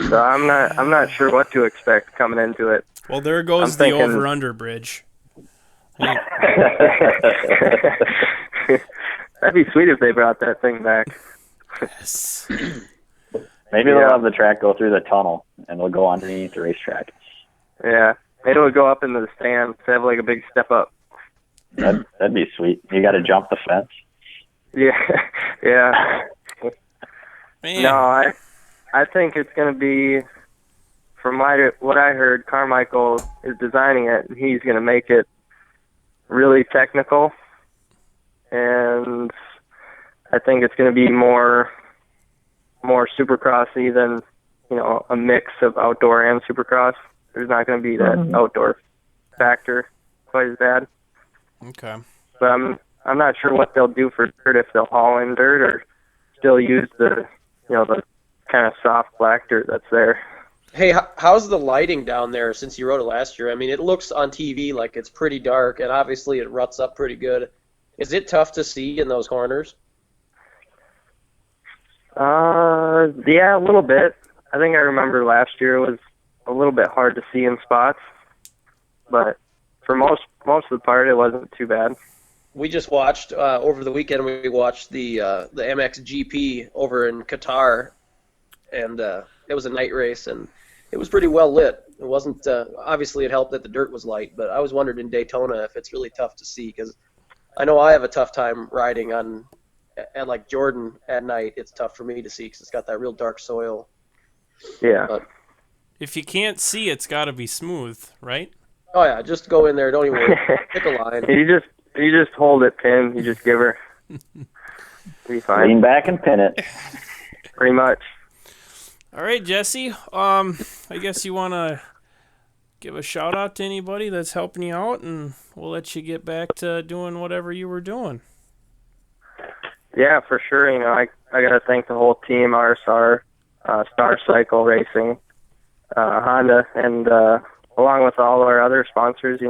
So I'm not sure what to expect coming into it. well. There goes the over/under bridge. That'd be sweet if they brought that thing back. Yes. Maybe they'll have the track go through the tunnel, and they'll go underneath the racetrack. Yeah. Maybe it'll go up into the stands. Have like a big step up. That'd be sweet. You got to jump the fence. Yeah. Yeah. Man. No, I think it's going to be, from what I heard, Carmichael is designing it, and he's going to make it really technical. And I think it's going to be more Supercrossy than, a mix of outdoor and Supercross. There's not going to be that outdoor factor quite as bad. Okay. But I'm not sure what they'll do for dirt, if they'll haul in dirt or still use the kind of soft black dirt that's there. Hey, how's the lighting down there since you rode it last year? I mean, it looks on TV like it's pretty dark, and obviously it ruts up pretty good. Is it tough to see in those corners? Yeah, a little bit. I think I remember last year it was a little bit hard to see in spots, but for most of the part, it wasn't too bad. We just watched over the weekend. We watched the MXGP over in Qatar, and it was a night race, and it was pretty well lit. It wasn't obviously it helped that the dirt was light, but I was wondering in Daytona if it's really tough to see, because I know I have a tough time riding on like Jordan at night. It's tough for me to see because it's got that real dark soil. Yeah. But, If you can't see, it's got to be smooth, right? oh yeah, just go in there. Don't even pick a line. You just hold it pin. You just give her. Be fine. Lean back and pin it. Pretty much. All right, Jesse. I guess you want to give a shout out to anybody that's helping you out, and we'll let you get back to doing whatever you were doing. Yeah, for sure. I got to thank the whole team, RSR, Starr Cycle Racing, Honda, and along with all our other sponsors,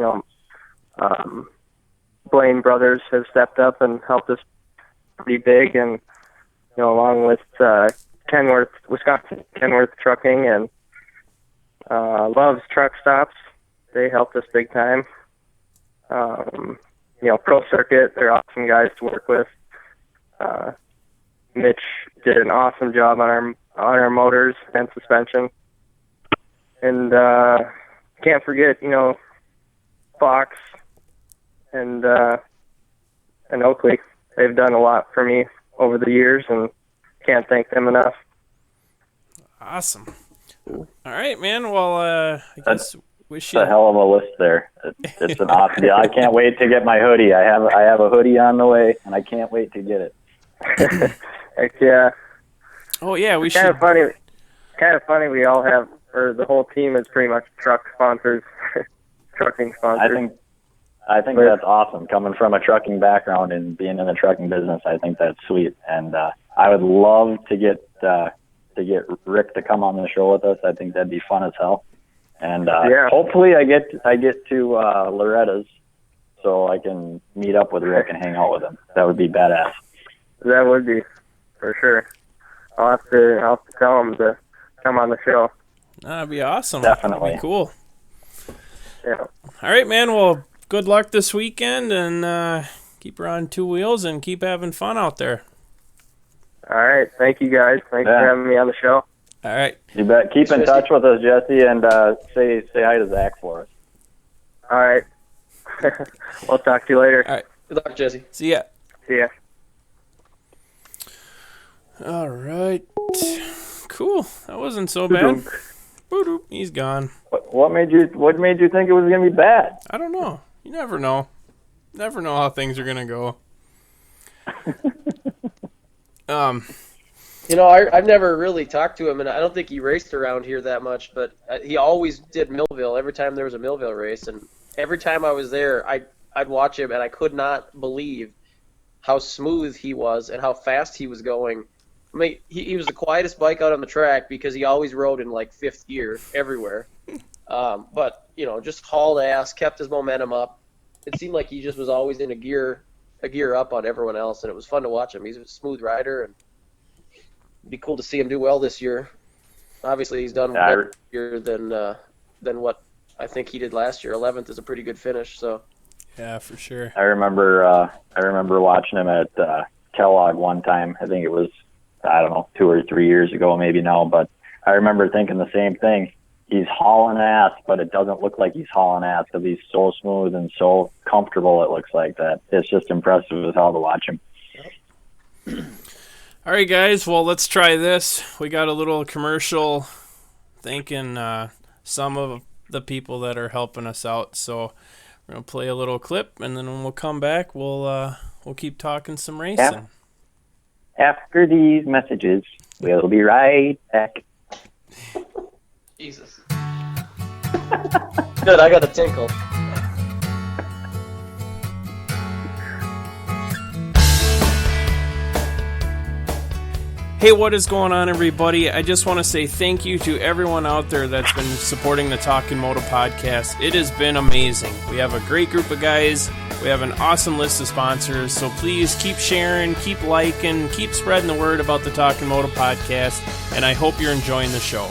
Blaine Brothers have stepped up and helped us pretty big, and along with Wisconsin Kenworth Trucking and Love's Truck Stops, they helped us big time. Pro Circuit, they're awesome guys to work with. Mitch did an awesome job on our motors and suspension, and can't forget Fox and Oakley. They've done a lot for me over the years, and can't thank them enough. Awesome. All right, man. Well, I guess wish you It's a hell of a list there. It's an awesome deal. I can't wait to get my hoodie. I have a hoodie on the way, and I can't wait to get it. Heck yeah. Oh yeah, we Kind should. of funny. We all have, or the whole team is pretty much truck sponsors, trucking sponsors. I think that's awesome. Coming from a trucking background and being in the trucking business, I think that's sweet. And I would love to get Rick to come on the show with us. I think that'd be fun as hell. And hopefully I get to Loretta's so I can meet up with Rick and hang out with him. That would be badass. That would be, for sure. I'll have to tell him to come on the show. That'd be awesome. Definitely. That'd be cool. Yeah. All right, man. Well, good luck this weekend, and keep her on two wheels and keep having fun out there. All right. Thank you, guys. Thanks for having me on the show. All right. You bet. Keep in touch with us, Jesse, and say hi to Zach for us. All right. We'll talk to you later. All right. Good luck, Jesse. See ya. See ya. All right. Cool. That wasn't so bad. Boop, he's gone. What made you think it was gonna be bad? I don't know. You never know. Never know how things are gonna go. I've never really talked to him, and I don't think he raced around here that much, but he always did Millville every time there was a Millville race, and every time I was there, I'd watch him, and I could not believe how smooth he was and how fast he was going. I mean, he was the quietest bike out on the track because he always rode in like fifth gear everywhere. But just hauled ass, kept his momentum up. It seemed like he just was always in a gear up on everyone else, and it was fun to watch him. He's a smooth rider, and it'd be cool to see him do well this year. Obviously, he's done better this year than what I think he did last year. 11th is a pretty good finish. So Yeah, for sure. I remember watching him at Kellogg one time. I think it was, I don't know, 2 or 3 years ago, maybe now. But I remember thinking the same thing. He's hauling ass, but it doesn't look like he's hauling ass because he's so smooth and so comfortable. It looks like that. It's just impressive as hell to watch him. All right, guys. Well, let's try this. We got a little commercial thanking some of the people that are helping us out. So we're gonna play a little clip, and then when we'll come back, we'll keep talking some racing. After these messages, we'll be right back. Jesus. Good, I got a tinkle. Hey, what is going on, everybody? I just want to say thank you to everyone out there that's been supporting the Talkin Moto podcast. It has been amazing. We have a great group of guys. We have an awesome list of sponsors. So please keep sharing, keep liking, keep spreading the word about the Talkin Moto podcast. And I hope you're enjoying the show.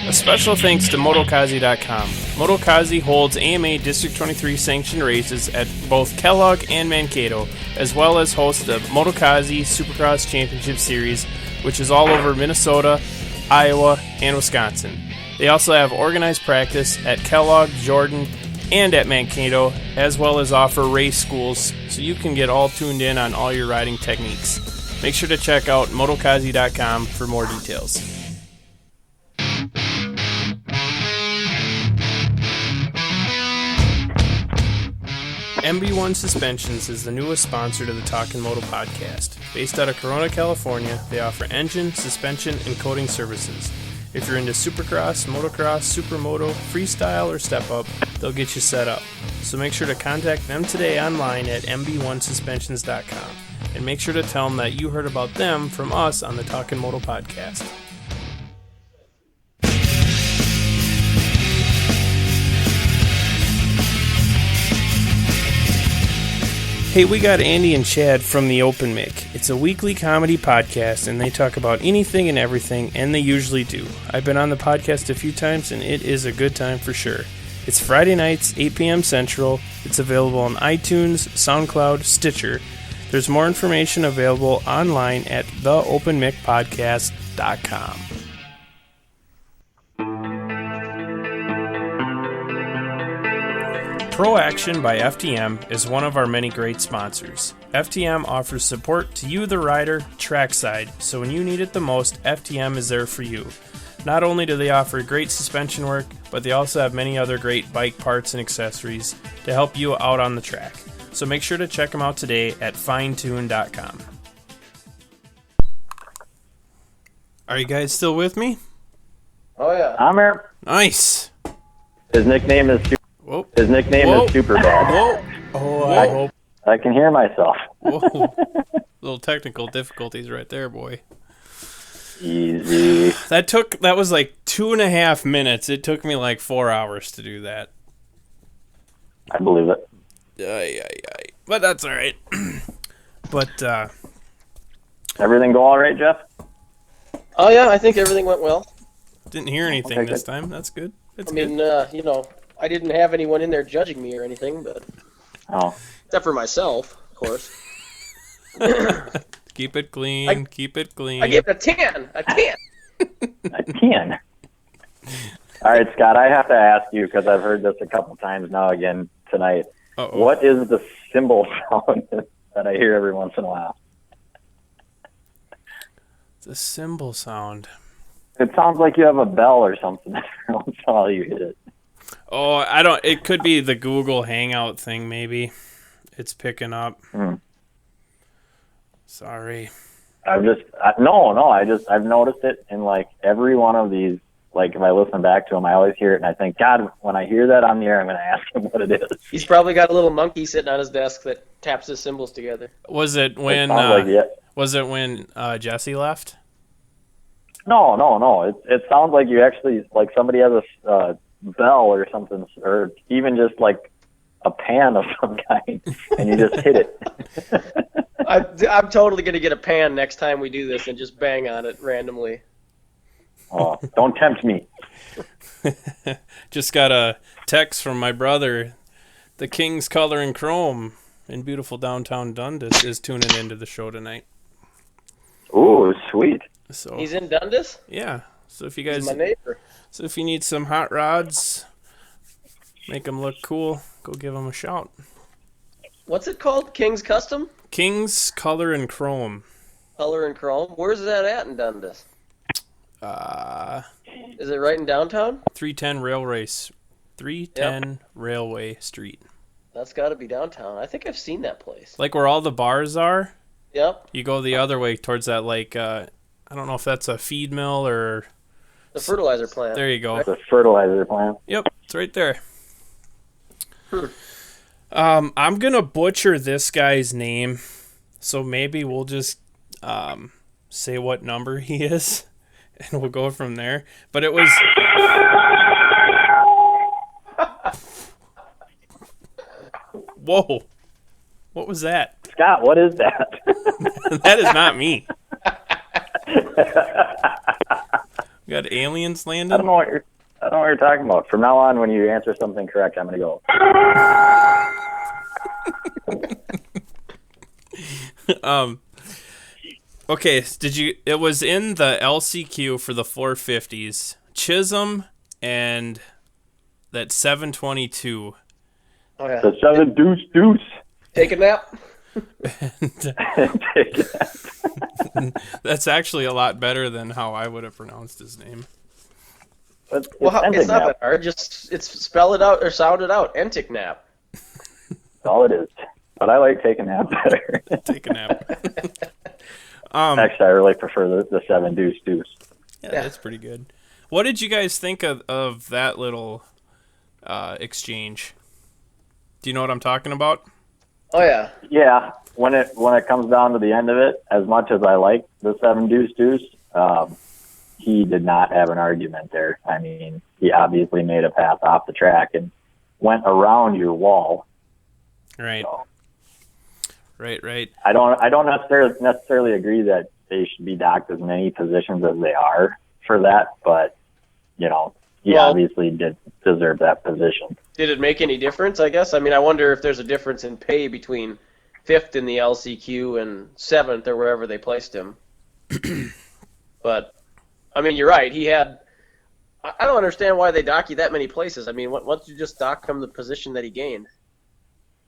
A special thanks to Motokazi.com. Motokazi holds AMA District 23 sanctioned races at both Kellogg and Mankato, as well as hosts the Motokazi Supercross Championship Series, which is all over Minnesota, Iowa, and Wisconsin. They also have organized practice at Kellogg, Jordan, and at Mankato, as well as offer race schools, so you can get all tuned in on all your riding techniques. Make sure to check out Motokazi.com for more details. MB1 Suspensions is the newest sponsor to the Talkin Moto podcast. Based out of Corona, California, they offer engine, suspension, and coating services. If you're into Supercross, Motocross, Supermoto, Freestyle, or Step Up, they'll get you set up. So make sure to contact them today online at mb1suspensions.com. And make sure to tell them that you heard about them from us on the Talkin Moto podcast. Hey, we got Andy and Chad from The Open Mic. It's a weekly comedy podcast, and they talk about anything and everything, and they usually do. I've been on the podcast a few times, and it is a good time for sure. It's Friday nights, 8 p.m. Central. It's available on iTunes, SoundCloud, Stitcher. There's more information available online at theopenmicpodcast.com. Pro Action by FTM is one of our many great sponsors. FTM offers support to you, the rider, trackside, so when you need it the most, FTM is there for you. Not only do they offer great suspension work, but they also have many other great bike parts and accessories to help you out on the track. So make sure to check them out today at finetune.com. Are you guys still with me? Oh, yeah. I'm here. Nice. His nickname is is Superbad. Whoa. Oh, I hope. I can hear myself. Whoa. Little technical difficulties right there, boy. Easy. That was like 2.5 minutes. It took me like 4 hours to do that. I believe it. But that's all right. But Everything go all right, Jeff? Oh, yeah, I think everything went well. didn't hear anything Okay, this good. time. That's good. I mean, I didn't have anyone in there judging me or anything, but Oh. except for myself, of course. Keep it clean. Keep it clean. I gave it a 10. A 10. A 10. All right, Scott, I have to ask you, because I've heard this a couple times now again tonight. Uh-oh. What is the cymbal sound that I hear every once in a while? The cymbal sound. It sounds like you have a bell or something every once in a while you hit it. Oh, I don't. It could be the Google Hangout thing, maybe. It's picking up. Sorry. I've noticed it in like every one of these. Like if I listen back to them, I always hear it, and I think, God, when I hear that on the air, I'm going to ask him what it is. He's probably got a little monkey sitting on his desk that taps his cymbals together. Was it when? Was it when Jesse left? No. It sounds like you actually, like somebody has a bell or something, or even just like a pan of some kind, and you just hit it. I'm totally going to get a pan next time we do this and just bang on it randomly. Oh, don't tempt me. Just got a text from my brother. The King's Color and Chrome in beautiful downtown Dundas is tuning into the show tonight. Ooh, sweet. So He's in Dundas? yeah. So if you He's guys, my neighbor. so if you need some hot rods, make them look cool, go give them a shout. What's it called? King's Custom? King's Color and Chrome. Color and Chrome? Where's that at in Dundas? Is it right in downtown? 310 Railway Street. That's got to be downtown. I think I've seen that place. Like where all the bars are. Yep. You go the other way towards that, like, I don't know if that's a feed mill or... The fertilizer plant. There you go. The fertilizer plant. Yep, it's right there. I'm going to butcher this guy's name, so maybe we'll just say what number he is, and we'll go from there. But it was... Whoa. What was that? Scott, what is that? That is not me. We got aliens landing? I don't know what you're talking about. From now on, when you answer something correct, I'm going to go. Okay, it was in the LCQ for the 450s. Chisholm and that 722. Oh, yeah. The 7 deuce. Take a nap? That's actually a lot better than how I would have pronounced his name. It's It's not that hard. Just spell it out or sound it out. Entic-nap. That's all it is. But I like taking that better. Take a nap. Actually, I really prefer the 7 deuce. Yeah, that's pretty good. What did you guys think of that little exchange? Do you know what I'm talking about? Oh, yeah. Yeah, when it comes down to the end of it, as much as I like the 7 deuce, he did not have an argument there. I mean, he obviously made a pass off the track and went around your wall. Right. So, Right. I don't necessarily agree that they should be docked as many positions as they are for that, but he obviously did deserve that position. Did it make any difference, I guess? I mean, I wonder if there's a difference in pay between 5th in the LCQ and 7th or wherever they placed him. But, I mean, you're right. I don't understand why they dock you that many places. I mean, why don't you just dock him the position that he gained?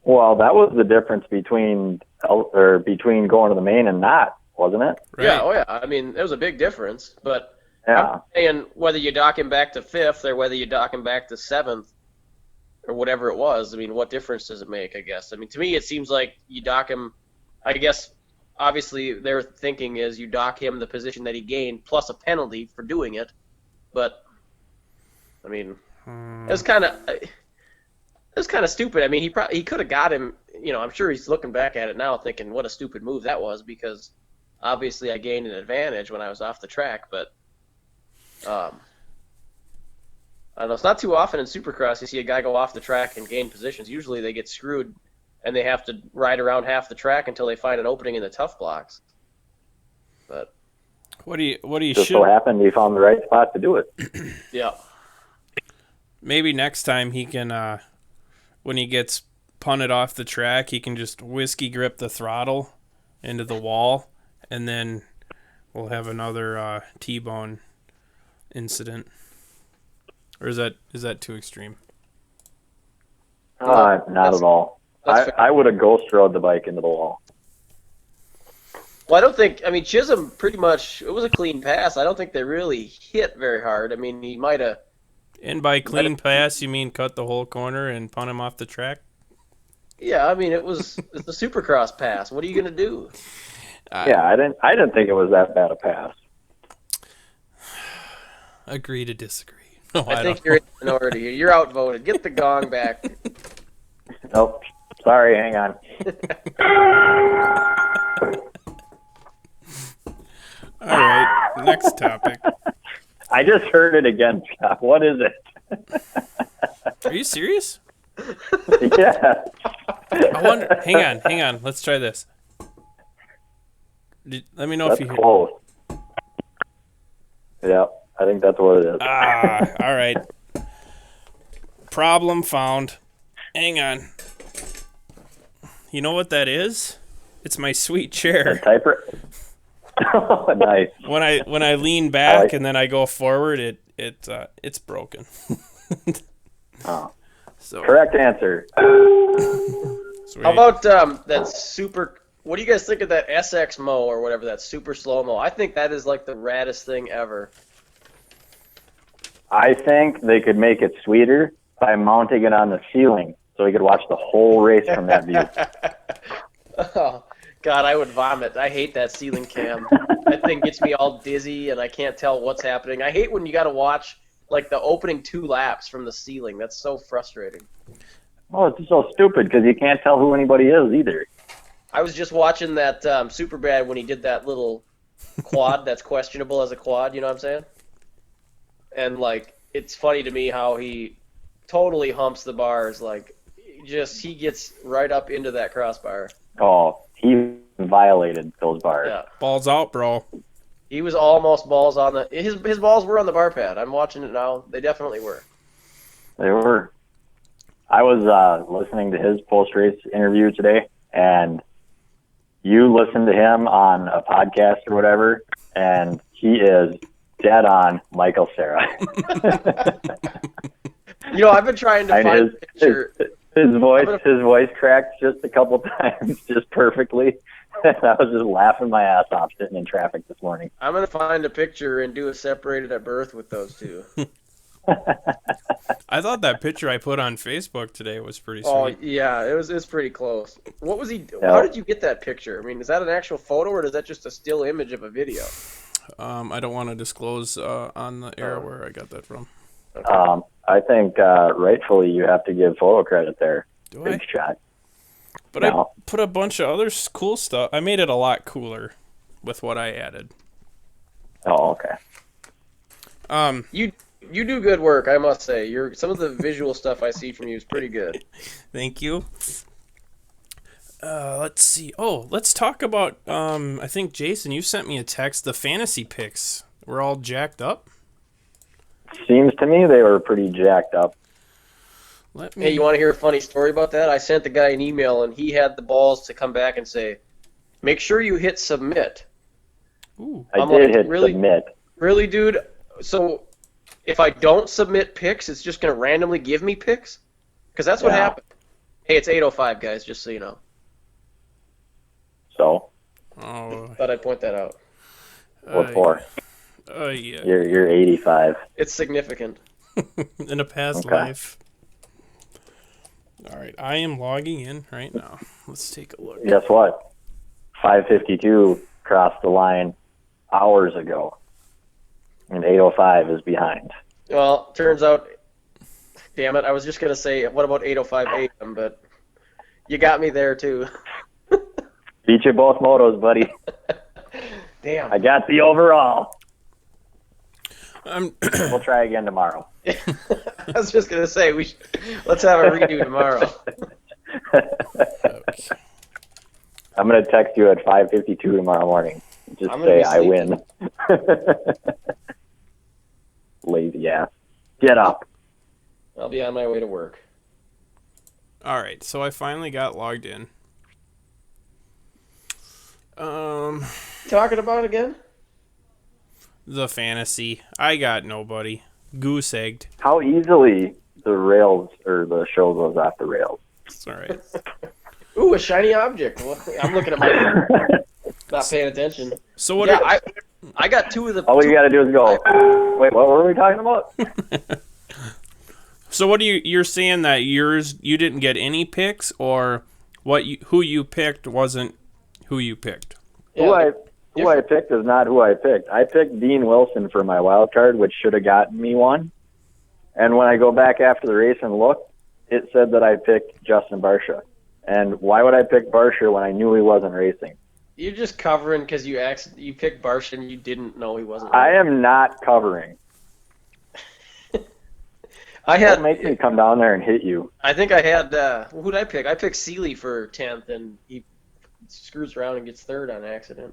Well, that was the difference between going to the main and not, wasn't it? Right. Yeah, oh yeah. I mean, there was a big difference. But Yeah. I'm saying whether you dock him back to 5th or whether you dock him back to 7th or whatever it was, I mean, what difference does it make, I guess? I mean, to me, it seems like you dock him, I guess, obviously their thinking is you dock him the position that he gained plus a penalty for doing it. But, I mean, it was kind of stupid. I mean, he could have got him, I'm sure he's looking back at it now thinking what a stupid move that was because obviously I gained an advantage when I was off the track, but I don't know. It's not too often in Supercross you see a guy go off the track and gain positions. Usually they get screwed and they have to ride around half the track until they find an opening in the tough blocks. But What do you Just so happened he found the right spot to do it. yeah. Maybe next time he can, when he gets punted off the track, he can just whiskey grip the throttle into the wall, and then we'll have another T-bone incident. Or is that too extreme? Not at all. I would have ghost rode the bike into the wall. Well, I mean, Chisholm pretty much, it was a clean pass. I don't think they really hit very hard. I mean, he might have. And by clean pass, you mean cut the whole corner and punt him off the track? Yeah, I mean, it's the Supercross pass. What are you going to do? Yeah, I didn't think it was that bad a pass. Agree to disagree. No, I think you're in the minority. You're outvoted. Get the gong back. Nope. Sorry, hang on. All right, next topic. I just heard it again, Scott. What is it? Are you serious? Yeah. I wonder. Hang on. Let's try this. Let me know That's if you hear. close. Yeah. I think that's what it is. All right. Problem found. Hang on. You know what that is? It's my sweet chair. Typewriter. Oh, nice. When I lean back and then I go forward, it's broken. Oh. So Correct answer. sweet. How about that super? What do you guys think of that SX Mo or whatever, that super slow mo? I think that is like the raddest thing ever. I think they could make it sweeter by mounting it on the ceiling so we could watch the whole race from that view. Oh, God, I would vomit. I hate that ceiling cam. That thing gets me all dizzy, and I can't tell what's happening. I hate when you got to watch like the opening 2 laps from the ceiling. That's so frustrating. Oh, it's so stupid because you can't tell who anybody is either. I was just watching that Superbad when he did that little quad that's questionable as a quad, you know what I'm saying? And, like, it's funny to me how he totally humps the bars. Like, he gets right up into that crossbar. Oh, he violated those bars. Yeah. Balls out, bro. He was almost balls on the... His balls were on the bar pad. I'm watching it now. They definitely were. They were. I was listening to his post-race interview today, and you listened to him on a podcast or whatever, and he is dead on Michael Cera. You know, I've been trying to find a picture... His voice cracked just a couple times, just perfectly. And I was just laughing my ass off sitting in traffic this morning. I'm going to find a picture and do a separated at birth with those two. I thought that picture I put on Facebook today was pretty sweet. Oh, yeah, it was pretty close. What was he... Yeah. How did you get that picture? I mean, is that an actual photo, or is that just a still image of a video? I don't want to disclose on the air where I got that from. Okay. I think rightfully you have to give photo credit there. Do Big I? shot. But No. I put a bunch of other cool stuff. I made it a lot cooler with what I added. Oh, okay. You do good work, I must say. Some of the visual stuff I see from you is pretty good. Thank you. Let's see. Oh, let's talk about, I think, Jason, you sent me a text. The fantasy picks were all jacked up. Seems to me they were pretty jacked up. Hey, you want to hear a funny story about that? I sent the guy an email, and he had the balls to come back and say, make sure you hit submit. Ooh. I I'm did like, hit really? submit. Really, dude? So if I don't submit picks, it's just going to randomly give me picks? Because that's what Yeah. happened. Hey, it's 8:05, guys, just so you know. So, Oh, Thought I'd point that out. what for? Yeah. You're 85. It's significant. In a past Okay. life. All right, I am logging in right now. Let's take a look. Guess what? 552 crossed the line hours ago, and 805 is behind. Well, turns out, damn it, I was just going to say, what about 8:05 a.m., but you got me there, too. Beat you both motos, buddy. Damn. I got the overall. I'm We'll try again tomorrow. I was just going to say, let's have a redo tomorrow. okay. I'm going to text you at 5:52 tomorrow morning. Just I'm gonna say be I win. Lazy ass. Get up. I'll be on my way to work. All right, so I finally got logged in. Talking about again? The fantasy. I got nobody. Goose egged. How easily the rails or the show goes off the rails. It's all right. Ooh, a shiny object. Well, I'm looking at my not paying attention. So what? Yeah, I got two of the. All you got to do is go. Wait, what were we talking about? So what are you're saying that yours you didn't get any picks, or who you picked wasn't who you picked? Yeah, Who I picked is not who I picked. I picked Dean Wilson for my wild card, which should have gotten me one. And when I go back after the race and look, it said that I picked Justin Barsha. And why would I pick Barsha when I knew he wasn't racing? You're just covering because you picked Barsh and you didn't know he wasn't. I am not covering. Don't make me come down there and hit you. I think I had. Who did I pick? I picked Seeley for 10th, and he screws around and gets third on accident.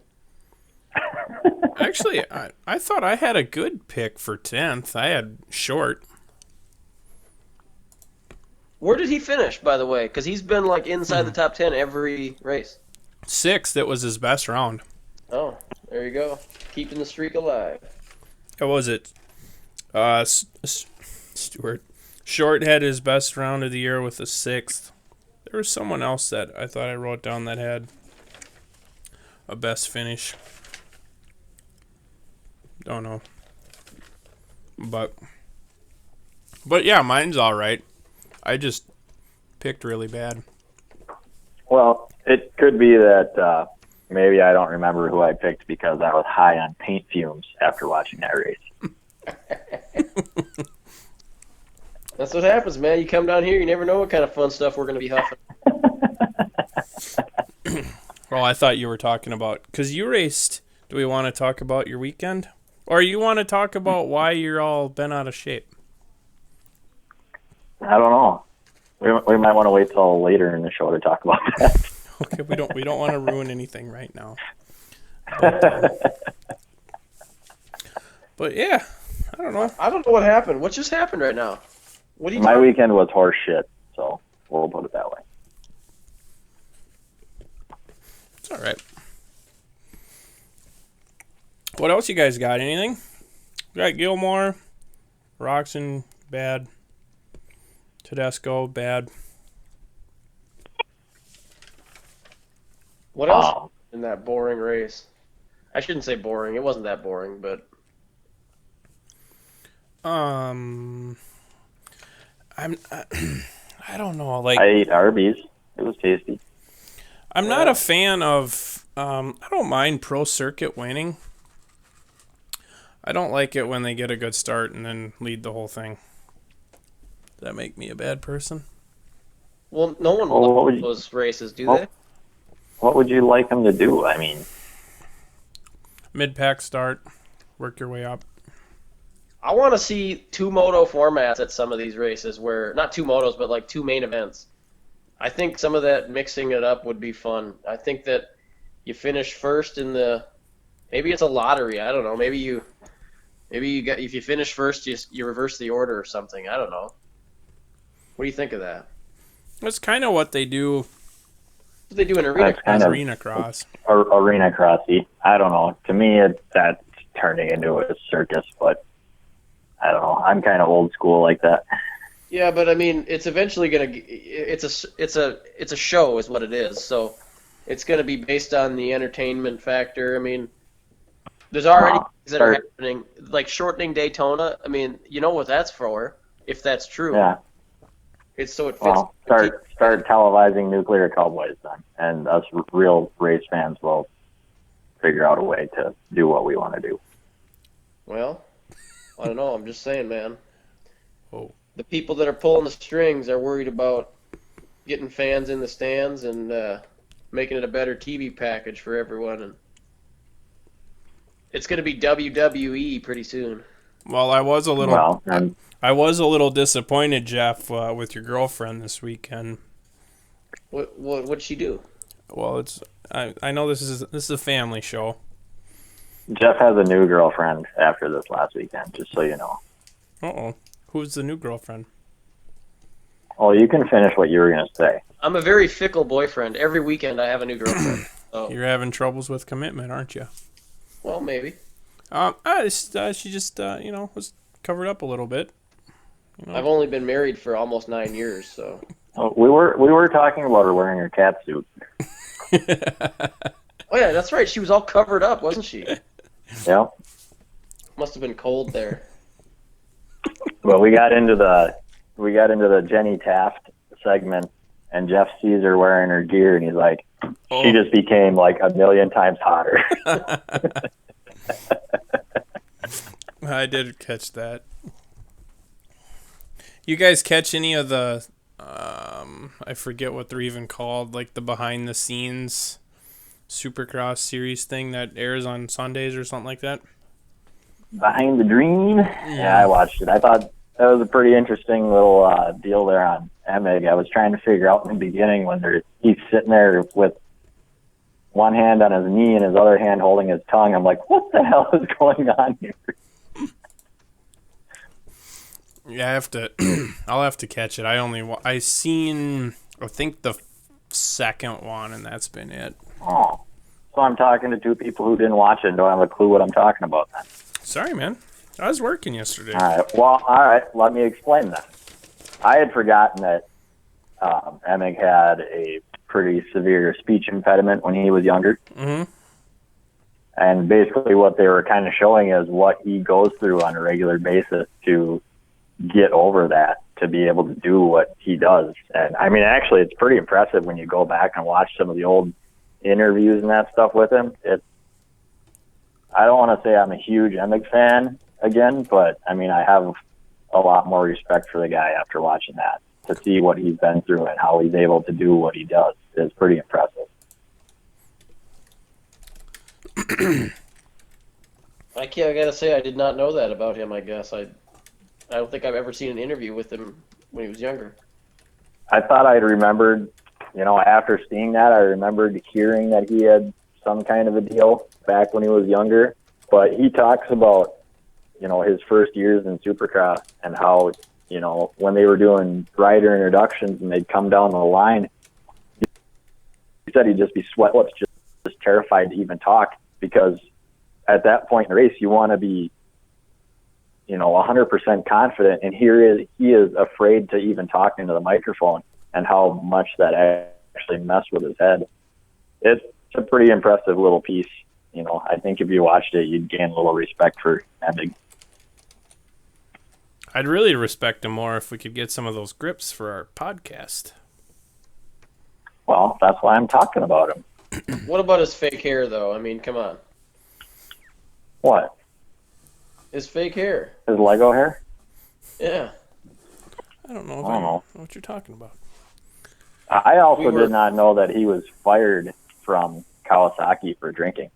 Actually, I thought I had a good pick for 10th. I had Short. Where did he finish, by the way? Because he's been like inside the top 10 every race. 6th, it was his best round. Oh, there you go. Keeping the streak alive. What was it? Stewart. Short had his best round of the year with a 6th. There was someone else that I thought I wrote down that had a best finish. Don't know. But yeah, mine's all right. I just picked really bad. Well, it could be that maybe I don't remember who I picked because I was high on paint fumes after watching that race. That's what happens, man. You come down here, you never know what kind of fun stuff we're going to be huffing. Well, I thought you were talking about, because you raced, do we want to talk about your weekend? Or you want to talk about why you're all bent out of shape? I don't know. We might want to wait till later in the show to talk about that. Okay, we don't want to ruin anything right now. But yeah, I don't know. I don't know what happened. What just happened right now? What do you? My weekend was horse shit, so we'll put it that way. It's all right. What else you guys got? Anything? We got Gilmore, Roxon, bad. Tedesco, bad. What else in that boring race? I shouldn't say boring. It wasn't that boring, but I don't know. Like, I ate Arby's. It was tasty. I'm not a fan of. I don't mind Pro Circuit winning. I don't like it when they get a good start and then lead the whole thing. Does that make me a bad person? well, no one loves those races, do they? What would you like them to do? I mean, Mid-pack start, work your way up. I want to see two moto formats at some of these races where, not two motos, but like two main events. I think some of that mixing it up would be fun. I think that you finish first in the, maybe it's a lottery. I don't know. Maybe you got, if you finish first, you reverse the order or something. I don't know. What do you think of that? That's kind of what they do. What they do in arena Arena cross. Arena crossy. I don't know. To me, that's turning into a circus, but I don't know. I'm kind of old school like that. Yeah, but I mean, it's eventually gonna. It's a show, is what it is. So, it's gonna be based on the entertainment factor. I mean, there's already things that are happening, like shortening Daytona. I mean, you know what that's for, if that's true. Yeah. It's so it fits. Well, start televising Nuclear Cowboys then, and us real race fans will figure out a way to do what we want to do. Well, I don't know. I'm just saying, man. Oh. The people that are pulling the strings are worried about getting fans in the stands and making it a better TV package for everyone. And it's going to be WWE pretty soon. Well, I was a little. Well, and I was a little disappointed, Jeff, with your girlfriend this weekend. What'd she do? Well, I know this is a family show. Jeff has a new girlfriend after this last weekend, just so you know. Uh-oh. Who's the new girlfriend? Well, you can finish what you were going to say. I'm a very fickle boyfriend. Every weekend I have a new girlfriend. So. You're having troubles with commitment, aren't you? Well, maybe. She just was covered up a little bit. You know. I've only been married for almost 9 years, so. Oh, we were talking about her wearing her cat suit. Oh yeah, that's right. She was all covered up, wasn't she? Yeah. Must have been cold there. Well, we got into the Jenny Taft segment, and Jeff sees her wearing her gear, and he's like, she just became like a million times hotter. I did catch that. You guys catch any of the, I forget what they're even called, like the behind the scenes Supercross series thing that airs on Sundays or something like that? Behind the Dream? Yeah, I watched it. I thought that was a pretty interesting little deal there on Emig. I was trying to figure out in the beginning when he's sitting there with one hand on his knee and his other hand holding his tongue. I'm like, what the hell is going on here? Yeah, I have to. I'll have to catch it. I seen, I think, the second one, and that's been it. Oh, so I'm talking to two people who didn't watch it and don't have a clue what I'm talking about then. Sorry, man. I was working yesterday. All right. Well, all right. Let me explain that. I had forgotten that Emig had a pretty severe speech impediment when he was younger. Mm-hmm. And basically what they were kind of showing is what he goes through on a regular basis to get over that, to be able to do what he does. And I mean, actually, it's pretty impressive when you go back and watch some of the old interviews and that stuff with him. I don't want to say I'm a huge Emig fan again, but I mean, I have a lot more respect for the guy after watching that. To see what he's been through and how he's able to do what he does is pretty impressive. I gotta say, I did not know that about him. I guess I don't think I've ever seen an interview with him when he was younger. I thought I remembered, after seeing that, I remembered hearing that he had some kind of a deal back when he was younger. But he talks about, his first years in Supercross and how, when they were doing rider introductions and they'd come down the line, he said he'd just be sweatless, just terrified to even talk, because at that point in the race, you want to be 100% confident, and he is afraid to even talk into the microphone, and how much that actually messed with his head. It's a pretty impressive little piece. I think if you watched it, you'd gain a little respect for Emig. I'd really respect him more if we could get some of those grips for our podcast. Well, that's why I'm talking about him. What about his fake hair, though? I mean, come on. What? His fake hair. His Lego hair? Yeah. I don't know if I know what you're talking about. I also did not know that he was fired from Kawasaki for drinking.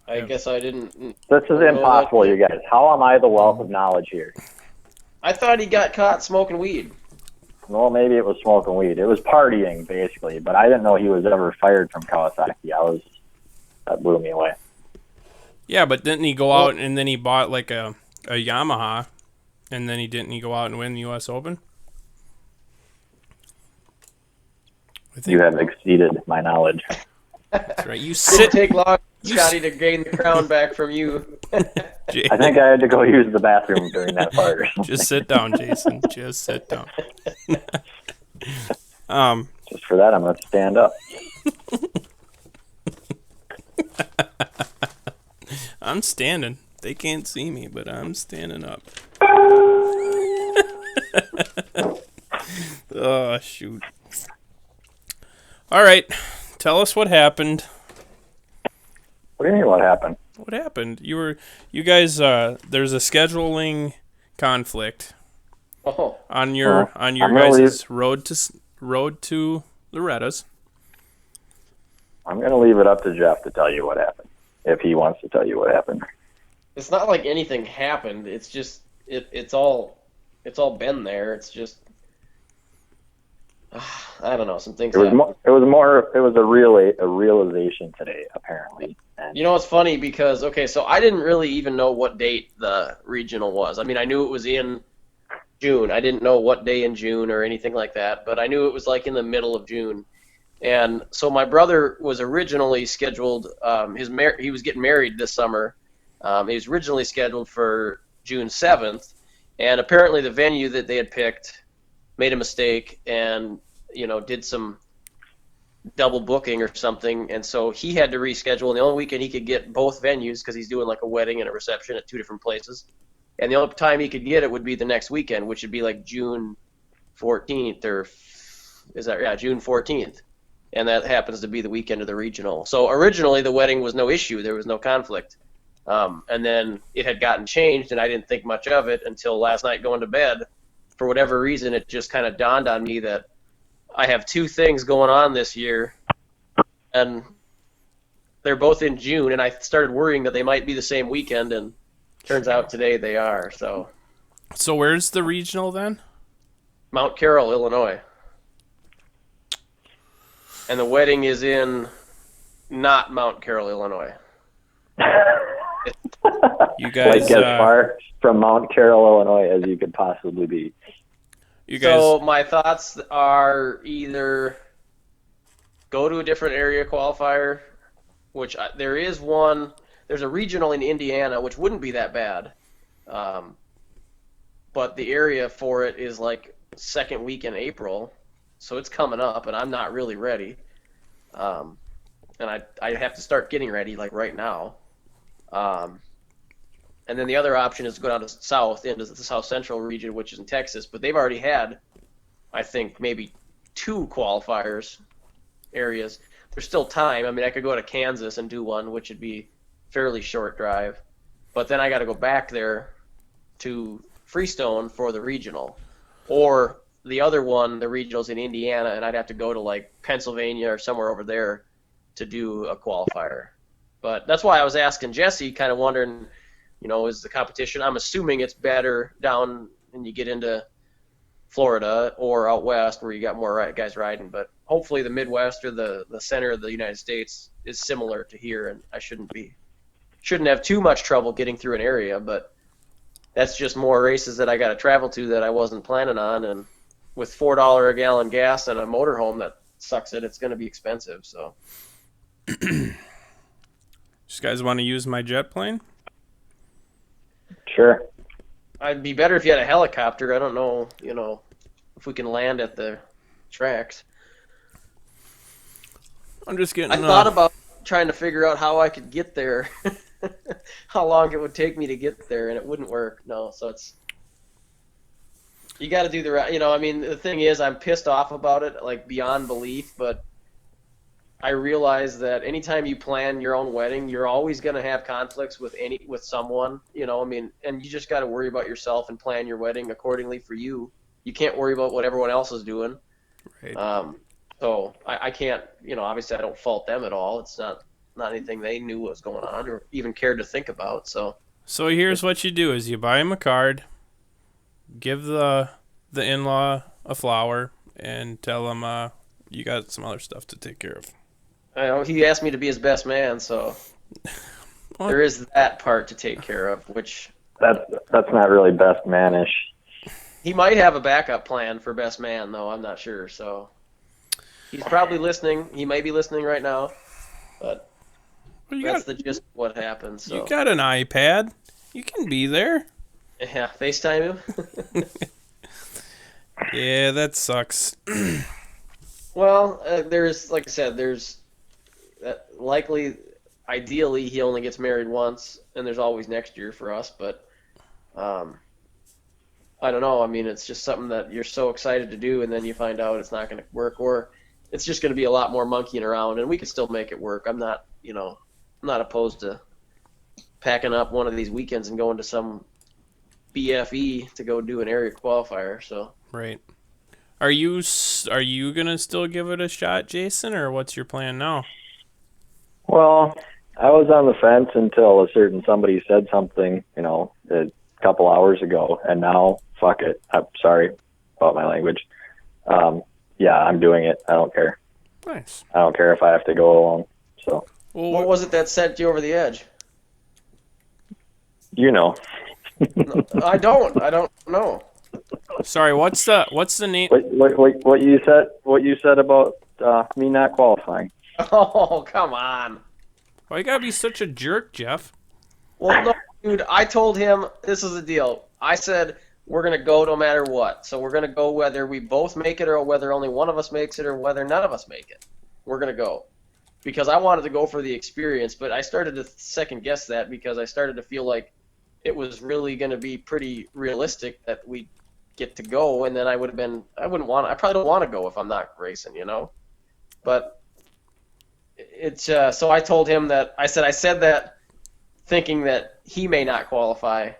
I guess I didn't. This is impossible, you guys. How am I the wealth of knowledge here? I thought he got caught smoking weed. Well, maybe it was smoking weed. It was partying, basically, but I didn't know he was ever fired from Kawasaki. That blew me away. Yeah, but didn't he go out and then he bought like a Yamaha, and then didn't he go out and win the U.S. Open? You have exceeded my knowledge. That's right. You Didn't sit. take long, Scotty, to gain the crown back from you. I think I had to go use the bathroom during that part. Just sit down, Jason. Just sit down. Just for that, I'm going to stand up. I'm standing. They can't see me, but I'm standing up. Oh, shoot. All right. Tell us what happened. What do you mean, what happened? What happened? You guys, there's a scheduling conflict on your guys' road to Loretta's. I'm going to leave it up to Jeff to tell you what happened, if he wants to tell you what happened. It's not like anything happened. It's just it's all been there. It's just I don't know. Some things. It was a realization today, apparently. And it's funny because so I didn't really even know what date the regional was. I mean, I knew it was in June. I didn't know what day in June or anything like that, but I knew it was like in the middle of June. And so my brother was originally scheduled. He was getting married this summer. He was originally scheduled for June 7th, and apparently the venue that they had picked made a mistake and did some double booking or something, and so he had to reschedule. And the only weekend he could get both venues, because he's doing like a wedding and a reception at two different places, and the only time he could get it would be the next weekend, which would be like June 14th, or June 14th. And that happens to be the weekend of the regional. So originally the wedding was no issue. There was no conflict. And then it had gotten changed, and I didn't think much of it until last night going to bed. For whatever reason, it just kind of dawned on me that I have two things going on this year, and they're both in June, and I started worrying that they might be the same weekend, and turns out today they are. So where's the regional then? Mount Carroll, Illinois. And the wedding is in not Mount Carroll, Illinois. You guys, like as far from Mount Carroll, Illinois as you could possibly be. you guys, So my thoughts are either go to a different area qualifier, which there is one. There's a regional in Indiana, which wouldn't be that bad. But the area for it is like second week in April, so it's coming up, and I'm not really ready. And I have to start getting ready like right now. And then the other option is to go down to south into the South Central region, which is in Texas. But they've already had, I think, maybe 2 qualifiers areas. There's still time. I mean, I could go to Kansas and do one, which would be fairly short drive. But then I got to go back there to Freestone for the regional. Or the other one, the regional's in Indiana, and I'd have to go to like Pennsylvania or somewhere over there to do a qualifier. But that's why I was asking Jesse, kind of wondering, is the competition, I'm assuming it's better down when you get into Florida or out west where you got more guys riding, but hopefully the Midwest or the center of the United States is similar to here, and I shouldn't have too much trouble getting through an area, but that's just more races that I got to travel to that I wasn't planning on, and with $4 a gallon gas and a motorhome that sucks it's going to be expensive, so. you guys want to use my jet plane? Sure. I'd be better if you had a helicopter. I don't know, if we can land at the tracks. I'm just getting. I thought about trying to figure out how I could get there, how long it would take me to get there, and it wouldn't work. No, so you got to do the right. The thing is, I'm pissed off about it, like beyond belief, but I realize that anytime you plan your own wedding, you're always going to have conflicts with someone, and you just got to worry about yourself and plan your wedding accordingly for you. You can't worry about what everyone else is doing. Right. So I can't, obviously I don't fault them at all. It's not anything they knew what was going on or even cared to think about. So here's what you do is you buy him a card, give the in-law a flower, and tell him you got some other stuff to take care of. I know he asked me to be his best man, so there is that part to take care of, which that's not really best manish. He might have a backup plan for best man, though. I'm not sure. So he's probably listening. He may be listening right now, but that's the gist of what happens. So. You got an iPad. You can be there. Yeah, FaceTime him. Yeah, that sucks. Well, there's, like I said, there's likely, ideally, he only gets married once, and there's always next year for us, but I don't know. I mean, it's just something that you're so excited to do, and then you find out it's not going to work, or it's just going to be a lot more monkeying around, and we can still make it work. I'm not, I'm not opposed to packing up one of these weekends and going to some BFE to go do an area qualifier. So right. Are you gonna still give it a shot, Jason, or what's your plan now? Well, I was on the fence until a certain somebody said something, a couple hours ago, and now, fuck it. I'm sorry about my language. Yeah, I'm doing it. I don't care. Nice. I don't care if I have to go alone. So. Well, what was it that sent you over the edge? No, I don't know. Sorry, what's the name? What you said about me not qualifying? Oh, come on. Why you gotta be such a jerk, Jeff? Well, no, dude, I told him this is the deal. I said we're going to go no matter what. So we're going to go whether we both make it or whether only one of us makes it or whether none of us make it. We're going to go. Because I wanted to go for the experience, but I started to second guess that because I started to feel like it was really going to be pretty realistic that we get to go, and then I probably don't want to go if I'm not racing, But it's so I told him that I said that thinking that he may not qualify,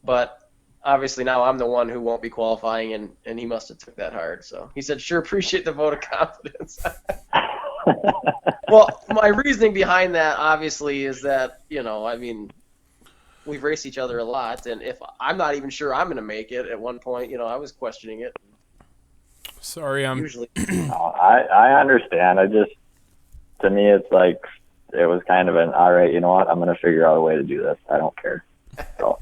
but obviously now I'm the one who won't be qualifying, and he must have took that hard. So he said, "Sure, appreciate the vote of confidence." Well, my reasoning behind that obviously is that we've raced each other a lot, and if I'm not even sure I'm going to make it at one point, I was questioning it. Sorry, I'm Usually, No, I understand. To me, it's like it was kind of an, all right, you know what? I'm going to figure out a way to do this. I don't care. So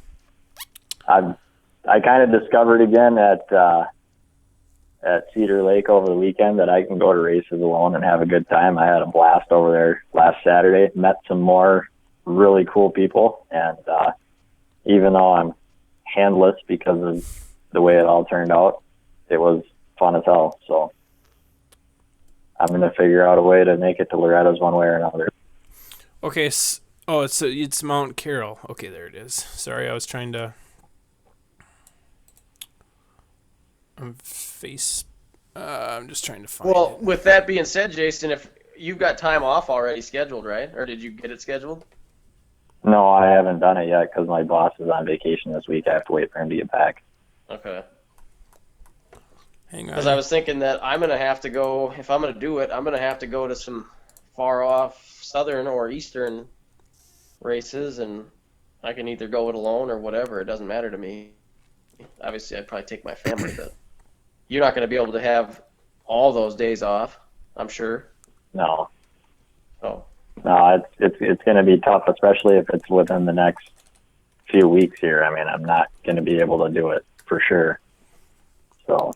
I kind of discovered again at Cedar Lake over the weekend that I can go to races alone and have a good time. I had a blast over there last Saturday. Met some more really cool people, and even though I'm handless because of the way it all turned out, it was fun as hell. So I'm going to figure out a way to make it to Loretta's one way or another. okay. It's Mount Carroll. Okay, there it is. Sorry, I was trying to. I'm just trying to find well, it. with that being said, Jason, if you've got time off already scheduled, right? Or did you get it scheduled? No, I haven't done it yet because my boss is on vacation this week. I have to wait for him to get back. Okay. Hang on. Because I was thinking that I'm going to have to go, if I'm going to do it, I'm going to have to go to some far off southern or eastern races, and I can either go it alone or whatever. It doesn't matter to me. Obviously, I'd probably take my family, but you're not going to be able to have all those days off, I'm sure. No, Oh, it's going to be tough, especially if it's within the next few weeks here. I mean, I'm not going to be able to do it for sure. So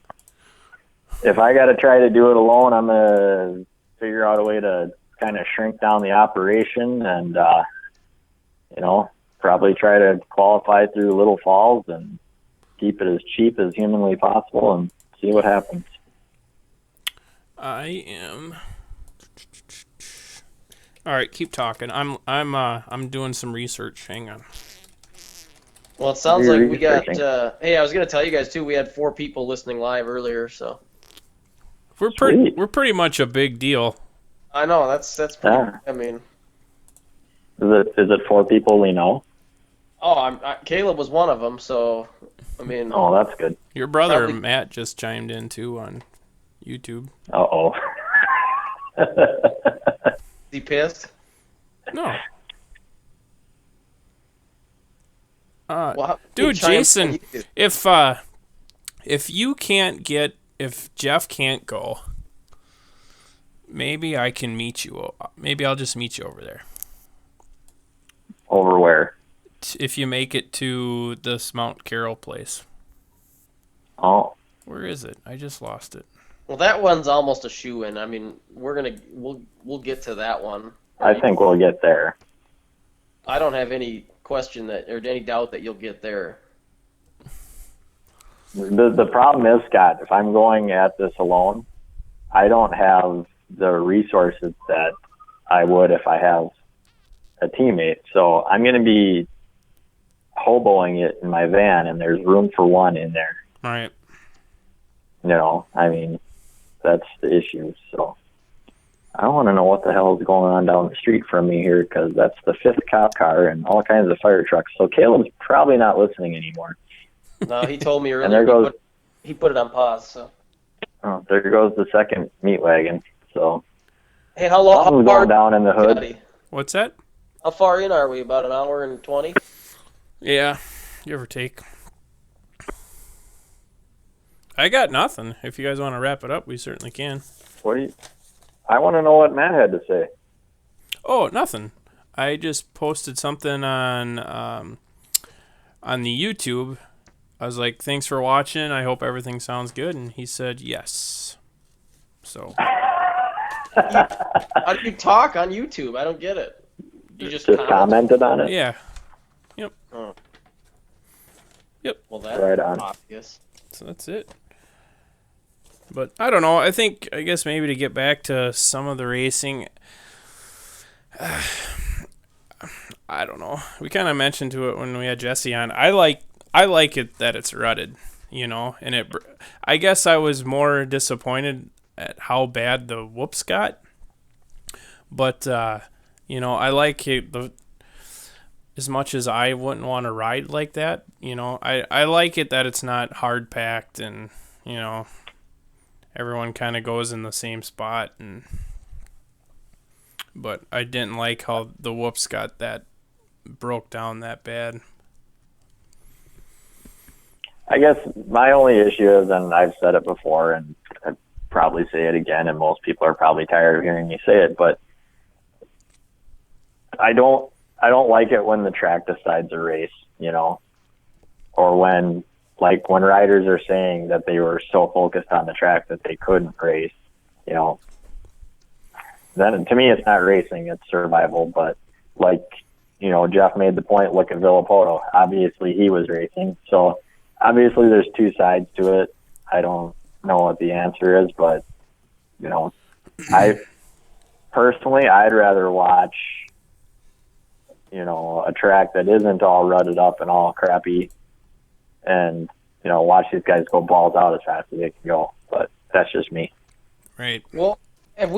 if I got to try to do it alone, I'm going to figure out a way to kind of shrink down the operation and, probably try to qualify through Little Falls and keep it as cheap as humanly possible and see what happens. I am. All right, keep talking. I'm doing some research. Hang on. well, it sounds You're like we got. researching. Hey, I was going to tell you guys too. We had 4 people listening live earlier, so Sweet. We're pretty much a big deal. I know that's pretty. Yeah. I mean, Is it 4 people we know? Caleb was one of them, so I mean. Oh, that's good. Your brother Probably- Matt just chimed in too on YouTube. Uh-oh. Is he pissed? No. Well, Dude, he chimed in Jason, on YouTube. if Jeff can't go, maybe I can meet you. Maybe I'll just meet you over there. Over where? If you make it to this Mount Carroll place. Oh, Where is it? I just lost it. Well, that one's almost a shoe-in. I mean, we'll get to that one. I think we'll get there. I don't have any question that or any doubt that you'll get there. The problem is, Scott, if I'm going at this alone, I don't have the resources that I would if I have a teammate. So I'm going to be hoboing it in my van, and there's room for one in there. All right. I mean, that's the issue. So I don't want to know what the hell is going on down the street from me here because that's the 5th cop car and all kinds of fire trucks. So Caleb's probably not listening anymore. No, he told me earlier. And there goes. He put it on pause. So Oh, there goes the second meat wagon. So hey, how long? How something's far? going down in the hood. Scotty, What's that? how far in are we? About an hour and 20. Yeah, give or take. I got nothing. If you guys want to wrap it up, we certainly can. I want to know what Matt had to say. Oh, nothing. I just posted something on the YouTube. I was like, "Thanks for watching. I hope everything sounds good." And he said, "Yes." So. How do you talk on YouTube? I don't get it. You just commented on it? Yeah. Yep. Oh. Yep. Well, that's Right on. obvious. So that's it. But I don't know. I guess maybe to get back to some of the racing, I don't know. We kind of mentioned to it when we had Jesse on. I like it that it's rutted, and I guess I was more disappointed at how bad the whoops got. But I like it as much as I wouldn't want to ride like that. I like it that it's not hard packed and everyone kind of goes in the same spot. But I didn't like how the whoops got that broke down that bad. I guess my only issue is, and I've said it before, and probably say it again, and most people are probably tired of hearing me say it, but I don't like it when the track decides a race, or when riders are saying that they were so focused on the track that they couldn't race, then to me it's not racing, it's survival. But Jeff made the point, look at Villapoto. Obviously he was racing, so obviously there's two sides to it. I don't know what the answer is, but I personally, I'd rather watch a track that isn't all rutted up and all crappy, and watch these guys go balls out as fast as they can go. But that's just me. Right. Well, has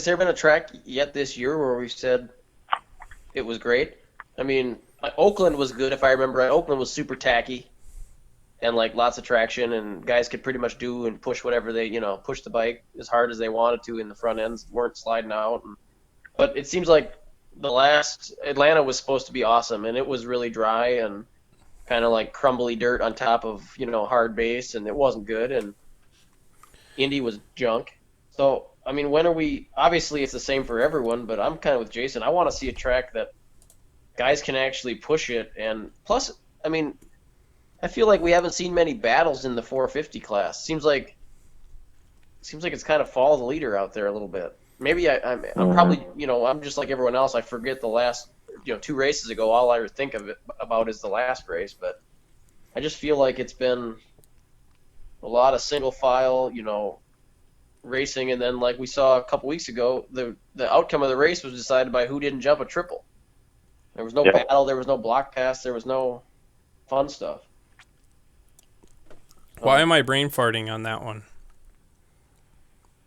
there been a track yet this year where we've said it was great? I mean, Oakland was good, if I remember right. Oakland was super tacky and lots of traction, and guys could pretty much do and push whatever they, push the bike as hard as they wanted to in the front ends, weren't sliding out. But it seems like the last Atlanta was supposed to be awesome, and it was really dry and kind of like crumbly dirt on top of, hard base, and it wasn't good, and Indy was junk. So, I mean, when are we – obviously it's the same for everyone, but I'm kind of with Jason. I want to see a track that guys can actually push it, and plus, I mean, I feel like we haven't seen many battles in the 450 class. Seems like it's kind of follow the leader out there a little bit. Maybe I'm probably, I'm just like everyone else. I forget the last, 2 races ago. All I think about is the last race. But I just feel like it's been a lot of single file, racing. And then like we saw a couple weeks ago, the outcome of the race was decided by who didn't jump a triple. There was no battle. There was no block pass. There was no fun stuff. Why am I brain farting on that one?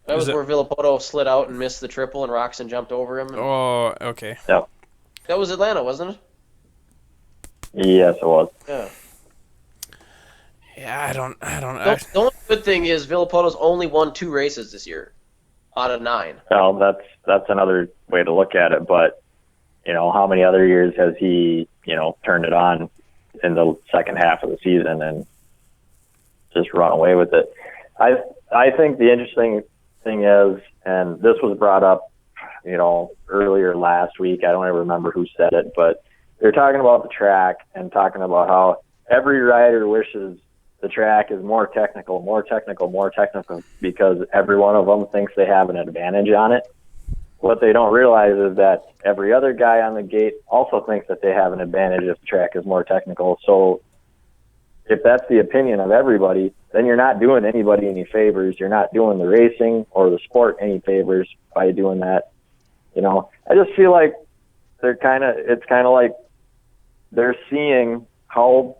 That was where Villapoto slid out and missed the triple, and Roxon jumped over him. Oh, okay. Yep. That was Atlanta, wasn't it? Yes, it was. Yeah. Yeah, I don't. The only good thing is Villapoto's only won 2 races this year out of 9. Well, that's another way to look at it. But how many other years has he turned it on in the second half of the season and just run away with it? I think the interesting thing is, and this was brought up, earlier last week. I don't even remember who said it, but they're talking about the track and talking about how every rider wishes the track is more technical because every one of them thinks they have an advantage on it. What they don't realize is that every other guy on the gate also thinks that they have an advantage if the track is more technical. So if that's the opinion of everybody, then you're not doing anybody any favors. You're not doing the racing or the sport any favors by doing that. I just feel like it's kind of like they're seeing how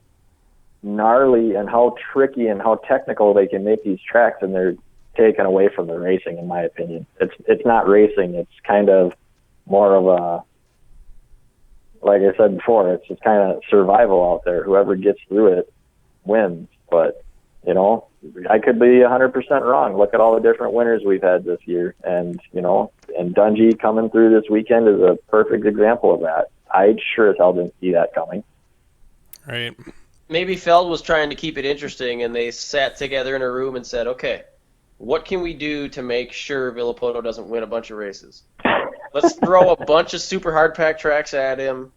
gnarly and how tricky and how technical they can make these tracks, and they're taken away from the racing, in my opinion. It's not racing. It's kind of more of a, like I said before, it's just kind of survival out there. Whoever gets through it wins. But I could be 100% wrong. Look at all the different winners we've had this year, and and Dungey coming through this weekend is a perfect example of that. I sure as hell didn't see that coming. Right. Maybe Feld was trying to keep it interesting, and they sat together in a room and said, okay, what can we do to make sure Villapoto doesn't win a bunch of races? Let's throw a bunch of super hard pack tracks at him.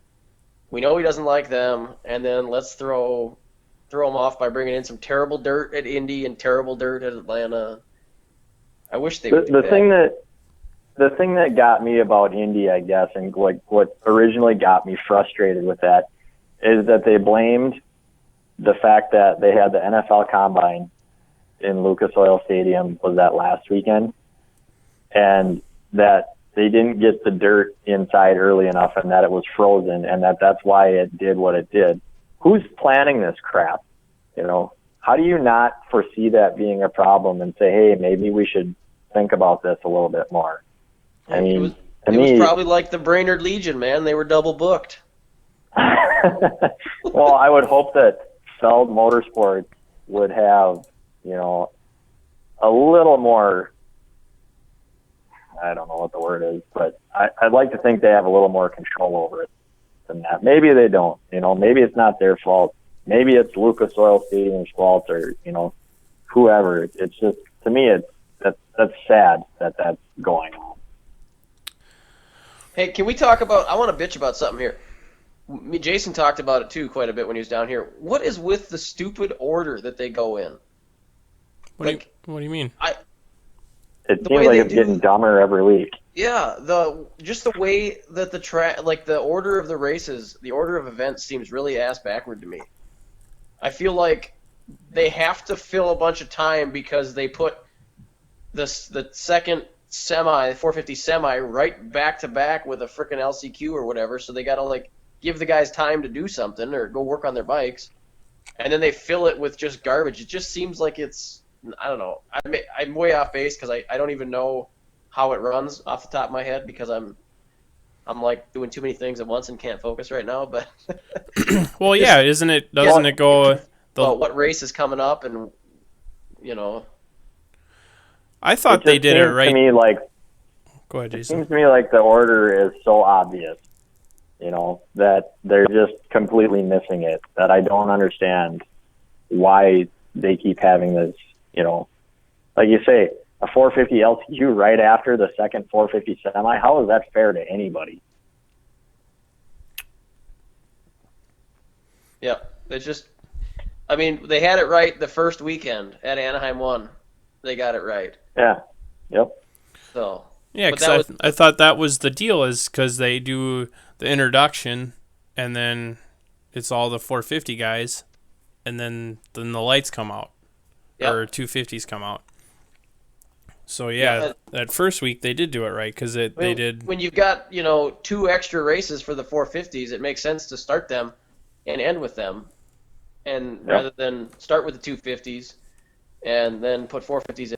We know he doesn't like them, and then let's throw him off by bringing in some terrible dirt at Indy and terrible dirt at Atlanta. I wish they would do that. The thing that got me about Indy, I guess, and what originally got me frustrated with that is that they blamed the fact that they had the NFL Combine in Lucas Oil Stadium, was that last weekend, and that they didn't get the dirt inside early enough and that it was frozen and that's why it did what it did. Who's planning this crap? How do you not foresee that being a problem and say, hey, maybe we should think about this a little bit more? I mean, it was probably like the Brainerd Legion, man. They were double booked. Well, I would hope that Feld Motorsports would have, a little more, I don't know what the word is, but I'd like to think they have a little more control over it than that. Maybe they don't. Maybe it's not their fault. Maybe it's Lucas Oil Stadium's fault, or whoever. It's just, to me, that's sad that that's going on. Hey, can we talk about? I want to bitch about something here. Jason talked about it too quite a bit when he was down here. What is with the stupid order that they go in? What do you mean? It seems like it's getting dumber every week. Yeah, the way that the order of the races, the order of events seems really ass backward to me. I feel like they have to fill a bunch of time because they put the second 450 semi right back to back with a frickin' LCQ or whatever, so they got to like give the guys time to do something or go work on their bikes, and then they fill it with just garbage. It just seems like it's, I don't know. I'm way off base because I don't even know how it runs off the top of my head because I'm like doing too many things at once and can't focus right now. But well, yeah, isn't it? Doesn't it go? What race is coming up, and I thought they did it right. To me, like, go ahead, Jason. It seems to me like the order is so obvious, that they're just completely missing it. That I don't understand why they keep having this. Like you say, a 450 LTQ right after the second 450 semi. How is that fair to anybody? Yeah, it's just. I mean, they had it right the first weekend at Anaheim 1. They got it right. Yeah. Yep. So. Yeah, because I thought that was the deal, is because they do the introduction, and then it's all the 450 guys, and then the lights come out, or 250s come out. So that first week they did do it right because they did. When you've got 2 extra races for the 450s, it makes sense to start them and end with them. And rather than start with the 250s and then put 450s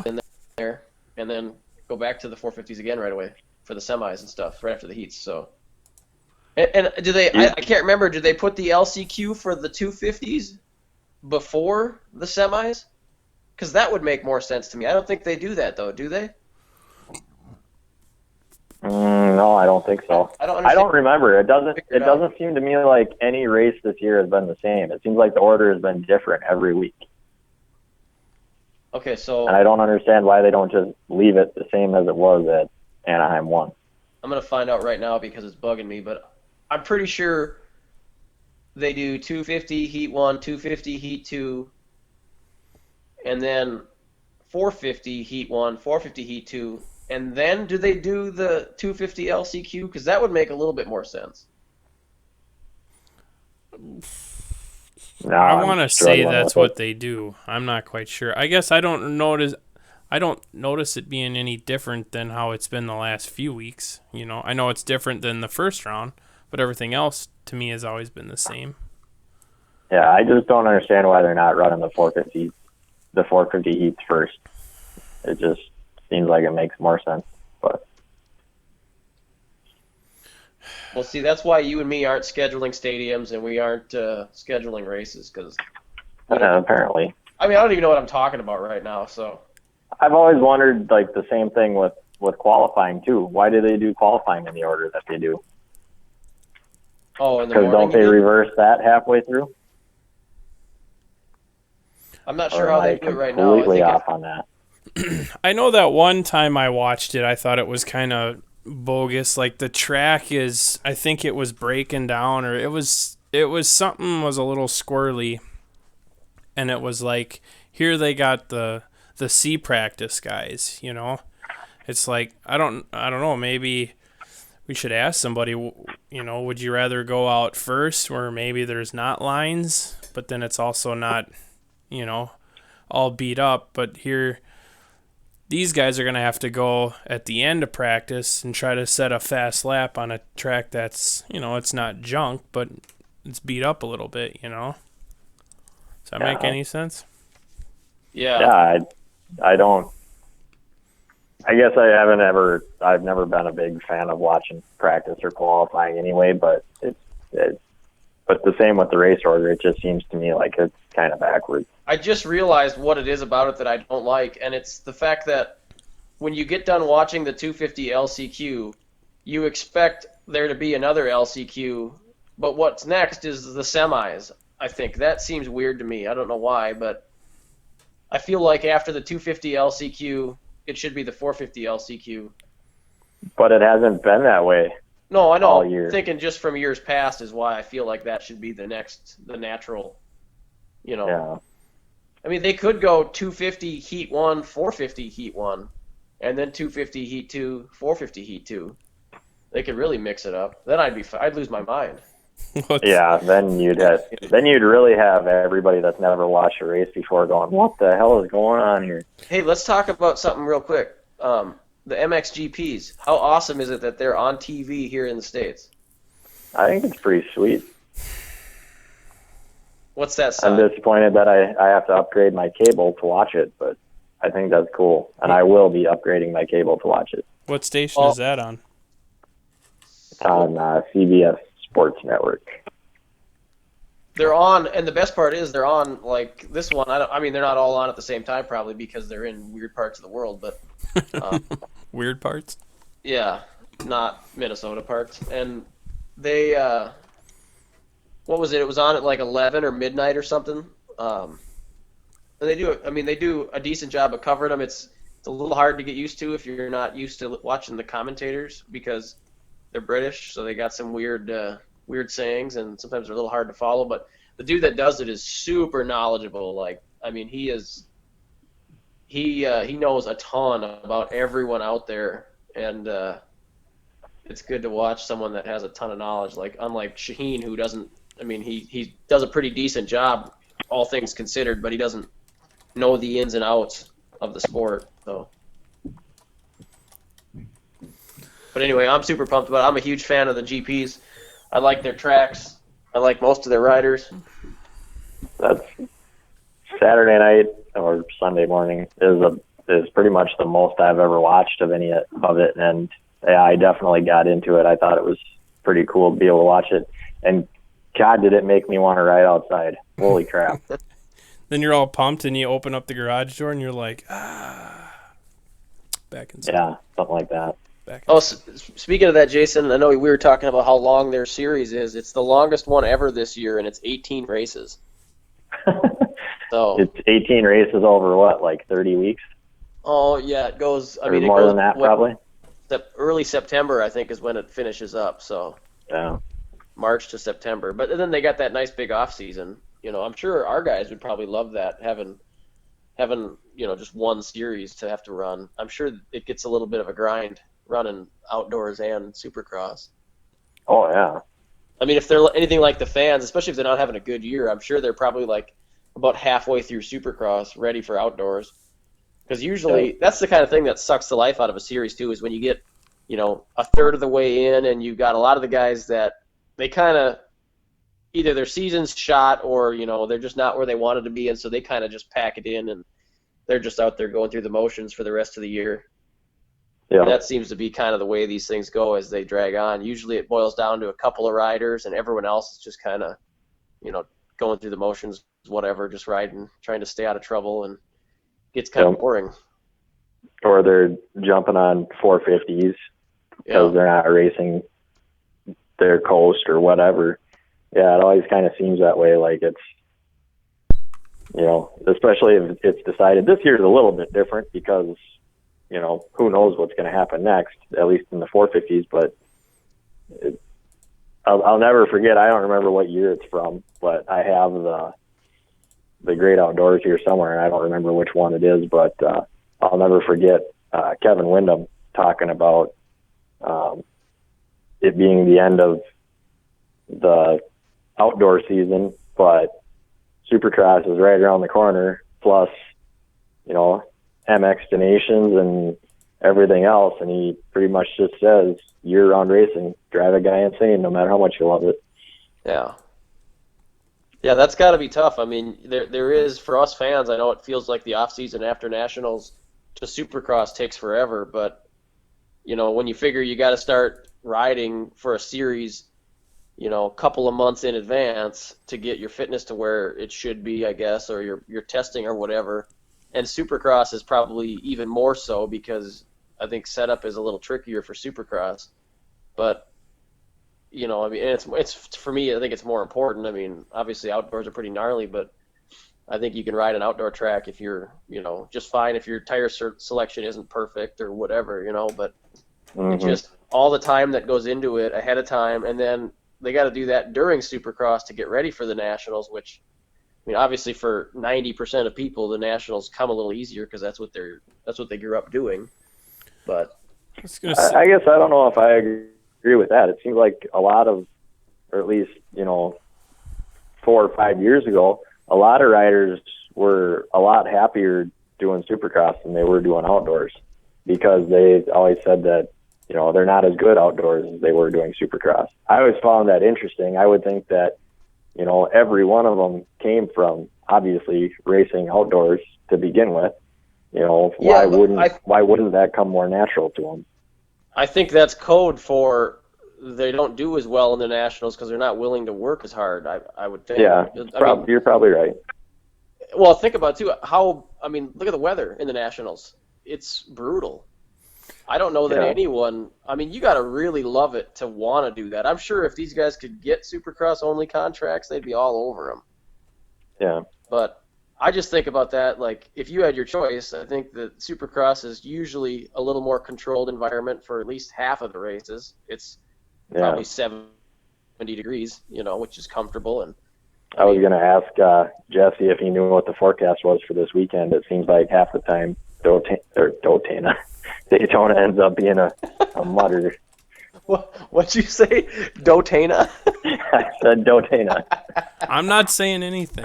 in there and then go back to the 450s again right away for the semis and stuff right after the heats. So, and do they? I can't remember. Did they put the LCQ for the 250s before the semis? Because that would make more sense to me. I don't think they do that though. Do they? No, I don't think so. I don't remember. It doesn't seem to me like any race this year has been the same. It seems like the order has been different every week. Okay, so. And I don't understand why they don't just leave it the same as it was at Anaheim 1. I'm gonna find out right now because it's bugging me, but I'm pretty sure they do 250 heat 1, 250 heat 2, and then 450 heat 1, 450 heat 2. And then do they do the 250 LCQ? Because that would make a little bit more sense. No, I want to say that's what they do. I'm not quite sure. I guess I don't notice it being any different than how it's been the last few weeks. I know it's different than the first round, but everything else to me has always been the same. Yeah, I just don't understand why they're not running the 450 heats first. It just seems like it makes more sense, but. Well, see, that's why you and me aren't scheduling stadiums and we aren't scheduling races because. Apparently. I mean, I don't even know what I'm talking about right now. So. I've always wondered, like, the same thing with qualifying too. Why do they do qualifying in the order that they do? Oh, in the morning. Because don't they reverse that halfway through? I'm not sure how they do it right now. Completely off on that. I know that one time I watched it, I thought it was kind of bogus. Like the track I think it was breaking down, or it was something was a little squirrely, and it was like here they got the C practice guys. It's like I don't know. Maybe we should ask somebody. Would you rather go out first, where maybe there's not lines, but then it's also not, all beat up, but here. These guys are going to have to go at the end of practice and try to set a fast lap on a track that's, it's not junk, but it's beat up a little bit, Does that make any sense? Yeah. Yeah, I don't. I guess I've never been a big fan of watching practice or qualifying anyway, but but the same with the race order. It just seems to me like it's kind of backwards. I just realized what it is about it that I don't like, and it's the fact that when you get done watching the 250 LCQ, you expect there to be another LCQ, but what's next is the semis. I think that seems weird to me. I don't know why, but I feel like after the 250 LCQ, it should be the 450 LCQ. But it hasn't been that way. No, I know. All year. Thinking just from years past is why I feel like that should be the natural, Yeah. I mean, they could go 250 heat 1, 450 heat 1, and then 250 heat 2, 450 heat 2. They could really mix it up. Then I'd lose my mind. Yeah, then you'd really have everybody that's never watched a race before going, what the hell is going on here? Hey, let's talk about something real quick. The MXGPs. How awesome is it that they're on TV here in the States? I think it's pretty sweet. What's that side? I'm disappointed that I have to upgrade my cable to watch it, but I think that's cool. And I will be upgrading my cable to watch it. What station is that on? It's on CBS Sports Network. They're on, and the best part is they're on, like, this one. I mean, they're not all on at the same time probably because they're in weird parts of the world, but... Weird parts? Yeah, not Minnesota parts. And they, what was it? It was on at like 11 or midnight or something. And they do a decent job of covering them. It's a little hard to get used to if you're not used to watching the commentators because they're British, so they got some weird sayings, and sometimes they're a little hard to follow. But the dude that does it is super knowledgeable. Like, I mean, he knows a ton about everyone out there, and it's good to watch someone that has a ton of knowledge. Like, unlike Shaheen, who doesn't. I mean, he does a pretty decent job, all things considered, but he doesn't know the ins and outs of the sport. So, but anyway, I'm super pumped about it. I'm a huge fan of the GPs. I like their tracks. I like most of their riders. That's Saturday night or Sunday morning is pretty much the most I've ever watched of any of it, and yeah, I definitely got into it. I thought it was pretty cool to be able to watch it, and God, did it make me want to ride outside. Holy crap. Then you're all pumped and you open up the garage door and you're like, back inside. Yeah, something like that. Speaking of that, Jason, I know we were talking about how long their series is. It's the longest one ever this year, and it's 18 races. So it's 18 races over what, like 30 weeks? Oh yeah, it goes. I mean, more it goes than that, probably. Early September, I think, is when it finishes up. So yeah, March to September. But then they got that nice big off season. I'm sure our guys would probably love that, having just one series to have to run. I'm sure it gets a little bit of a grind running outdoors and Supercross. Oh yeah. I mean, if they're anything like the fans, especially if they're not having a good year, I'm sure they're probably like about halfway through Supercross, ready for outdoors. Because usually that's the kind of thing that sucks the life out of a series too, is when you get, a third of the way in and you've got a lot of the guys that they kind of either their season's shot or, they're just not where they wanted to be, and so they kind of just pack it in and they're just out there going through the motions for the rest of the year. Yeah. And that seems to be kind of the way these things go as they drag on. Usually it boils down to a couple of riders and everyone else is just kind of, going through the motions, whatever, just riding, trying to stay out of trouble, and gets kind of boring. Or they're jumping on 450s because they're not racing their coast or whatever. Yeah, it always kind of seems that way. Like it's, especially if it's decided this year is a little bit different because, who knows what's going to happen next, at least in the 450s. But I'll never forget, I don't remember what year it's from, but I have the Great Outdoors here somewhere, and I don't remember which one it is, but I'll never forget Kevin Windham talking about it being the end of the outdoor season, but Supercross is right around the corner, plus, MX Nations and everything else, and he pretty much just says, year-round racing, drive a guy insane no matter how much you love it. Yeah. Yeah, that's got to be tough. I mean, there is, for us fans, I know it feels like the off-season after Nationals to Supercross takes forever, but, when you figure you got to start riding for a series, a couple of months in advance to get your fitness to where it should be, I guess, or your testing or whatever. And Supercross is probably even more so because I think setup is a little trickier for Supercross. But, I mean, it's for me, I think it's more important. I mean, obviously outdoors are pretty gnarly, but I think you can ride an outdoor track if you're, just fine if your tire selection isn't perfect or whatever, but it's just all the time that goes into it ahead of time, and then they got to do that during Supercross to get ready for the Nationals, which, I mean, obviously for 90% of people, the Nationals come a little easier because that's what they grew up doing. But I guess I don't know if I agree with that. It seems like a lot of, or at least 4 or 5 years ago, a lot of riders were a lot happier doing Supercross than they were doing outdoors, because they always said that they're not as good outdoors as they were doing Supercross. I always found that interesting. I would think that every one of them came from obviously racing outdoors to begin with. Why wouldn't that come more natural to them? I think that's code for they don't do as well in the Nationals because they're not willing to work as hard. I would think. Yeah, you're probably right. Well, think about too look at the weather in the Nationals. It's brutal. I don't know that anyone. I mean, you got to really love it to want to do that. I'm sure if these guys could get Supercross only contracts, they'd be all over them. Yeah. But I just think about that. Like, if you had your choice, I think that Supercross is usually a little more controlled environment for at least half of the races. It's probably 70 degrees, which is comfortable. And I was going to ask Jesse if he knew what the forecast was for this weekend. It seems like half the time Daytona ends up being a mutter. What'd you say? Dotana? I said Dotana. I'm not saying anything.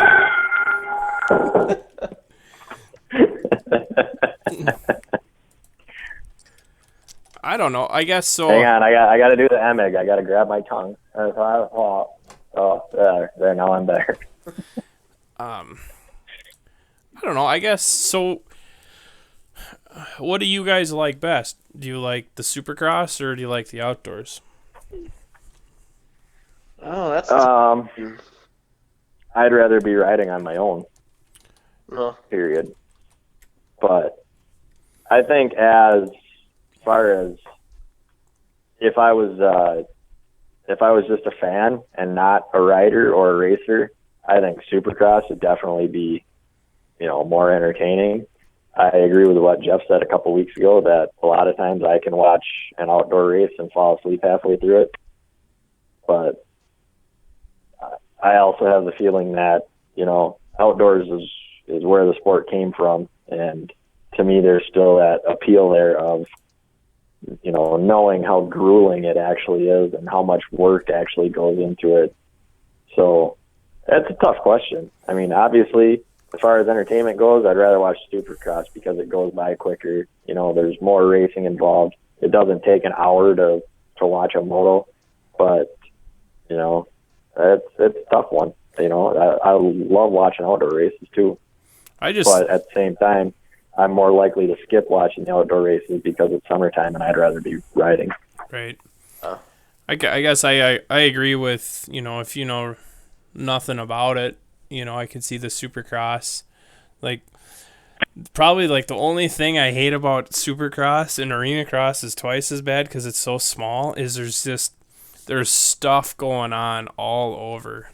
I don't know. I guess so. Hang on, I got to do the emig. I got to grab my tongue. There. Now I'm better. I don't know. I guess so. What do you guys like best? Do you like the Supercross or do you like the outdoors? Oh, that's. I'd rather be riding on my own. Period. But I think as far as if I was just a fan and not a rider or a racer, I think Supercross would definitely be, more entertaining. I agree with what Jeff said a couple weeks ago, that a lot of times I can watch an outdoor race and fall asleep halfway through it. But I also have the feeling that, outdoors is where the sport came from. And to me, there's still that appeal there of, knowing how grueling it actually is and how much work actually goes into it. So that's a tough question. I mean, obviously, as far as entertainment goes, I'd rather watch Supercross because it goes by quicker. There's more racing involved. It doesn't take an hour to watch a moto, but it's a tough one. I love watching outdoor races too. But at the same time, I'm more likely to skip watching the outdoor races because it's summertime and I'd rather be riding. Right. I guess I agree with, if you know nothing about it, I could see the Supercross. Like, probably like the only thing I hate about Supercross and Arena Cross is twice as bad because it's so small, is there's stuff going on all over.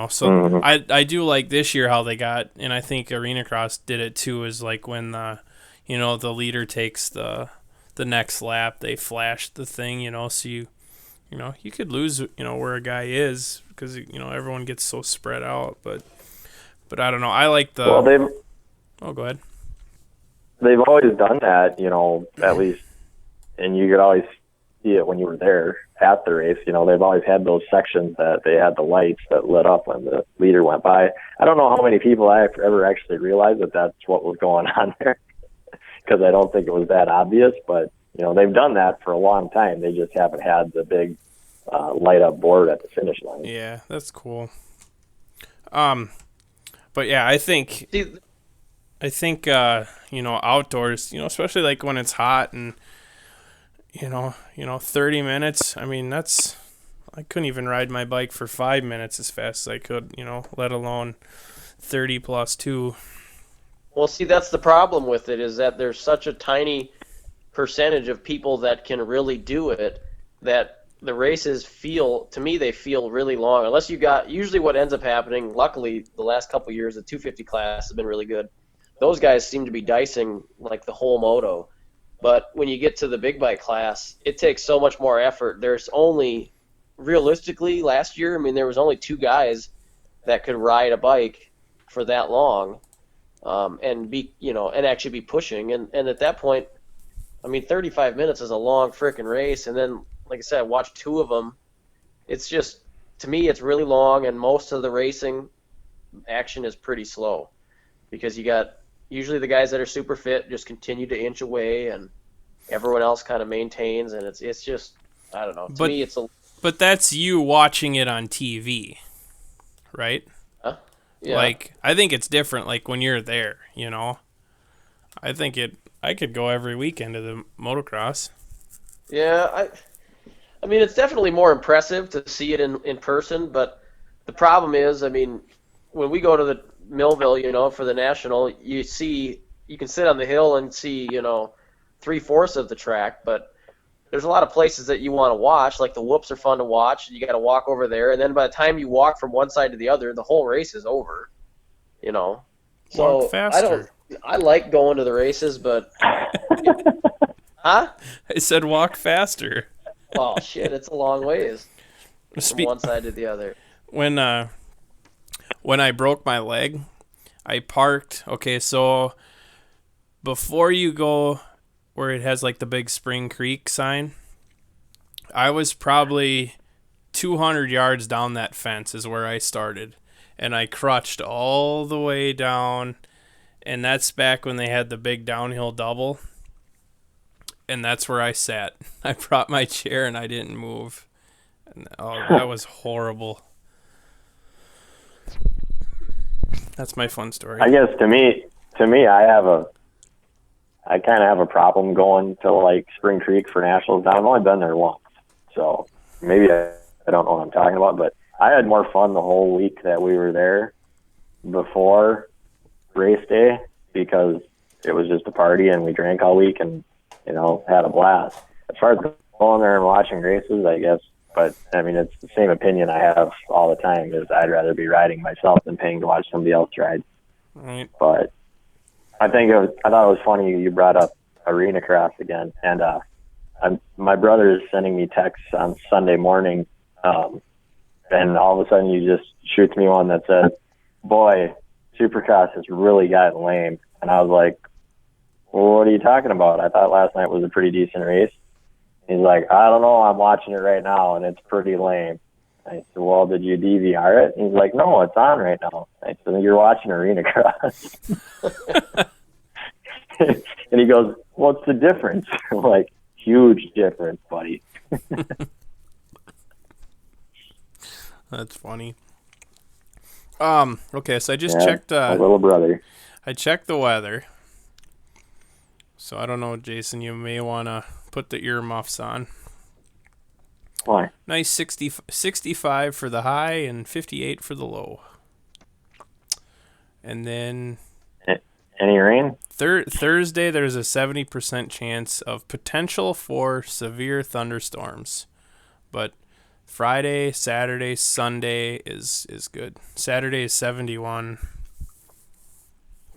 So I do like this year how they got, and I think Arena Cross did it too, is like when the leader takes the next lap, they flash the thing, so you could lose, where a guy is because, everyone gets so spread out, but I don't know. I like the... Well, go ahead. They've always done that, at least, and you could always see it when you were there at the race. They've always had those sections that they had the lights that lit up when the leader went by. I don't know how many people I ever actually realized that that's what was going on there, because I don't think it was that obvious, but they've done that for a long time. They just haven't had the big light up board at the finish line. Yeah, that's cool. But yeah, I think outdoors, especially like when it's hot and 30 minutes. I mean, I couldn't even ride my bike for 5 minutes as fast as I could, let alone 30 plus 2. Well, see, that's the problem with it, is that there's such a tiny percentage of people that can really do it, that the races feel, to me, they feel really long. Unless you got, usually what ends up happening, luckily the last couple of years, the 250 class has been really good. Those guys seem to be dicing like the whole moto. But when you get to the big bike class, it takes so much more effort. There's only, realistically, last year, I mean, there was only 2 guys that could ride a bike for that long, and be, and actually be pushing. And at that point, I mean, 35 minutes is a long frickin' race. And then, like I said, I watched 2 of them. It's just, to me, it's really long, and most of the racing action is pretty slow because you got usually the guys that are super fit just continue to inch away, and everyone else kind of maintains, and it's just, I don't know. To me, it's a. But that's you watching it on TV, right? Yeah. Like, I think it's different. Like when you're there, I could go every weekend to the motocross. Yeah, I mean, it's definitely more impressive to see it in person, but the problem is, I mean, when we go to the Millville, for the National, you can sit on the hill and see, 3/4 of the track, but there's a lot of places that you want to watch, like the whoops are fun to watch, you got to walk over there, and then by the time you walk from one side to the other, the whole race is over, So Walk faster. I like going to the races, but huh? I said walk faster. Oh shit, it's a long ways from one side to the other. When I broke my leg, I parked. Okay, so before you go where it has like the big Spring Creek sign, I was probably 200 yards down that fence is where I started. And I crutched all the way down. And that's back when they had the big downhill double. And that's where I sat. I brought my chair and I didn't move. And, that was horrible. That's my fun story. I guess to me, I kind of have a problem going to like Spring Creek for nationals. Now, I've only been there once, so maybe I don't know what I'm talking about. But I had more fun the whole week that we were there before race day because it was just a party and we drank all week and had a blast. As far as going there and watching races, I guess. But, I mean, it's the same opinion I have all the time is I'd rather be riding myself than paying to watch somebody else ride. Right. But I thought it was funny you brought up arena cross again. And my brother is sending me texts on Sunday morning, and all of a sudden he just shoots me one that says, boy, Supercross has really gotten lame. And I was like, well, what are you talking about? I thought last night was a pretty decent race. He's like, I don't know, I'm watching it right now, and it's pretty lame. I said, well, did you DVR it? And he's like, no, it's on right now. I said, you're watching arena cross. And he goes, what's the difference? I'm like, huge difference, buddy. That's funny. Okay, so I just checked. My little brother. I checked the weather. So I don't know, Jason. You may want to put the earmuffs on. Why? Nice 65 for the high and 58 for the low. And then any rain? Thursday, there's a 70% chance of potential for severe thunderstorms. But Friday, Saturday, Sunday is good. Saturday is 71.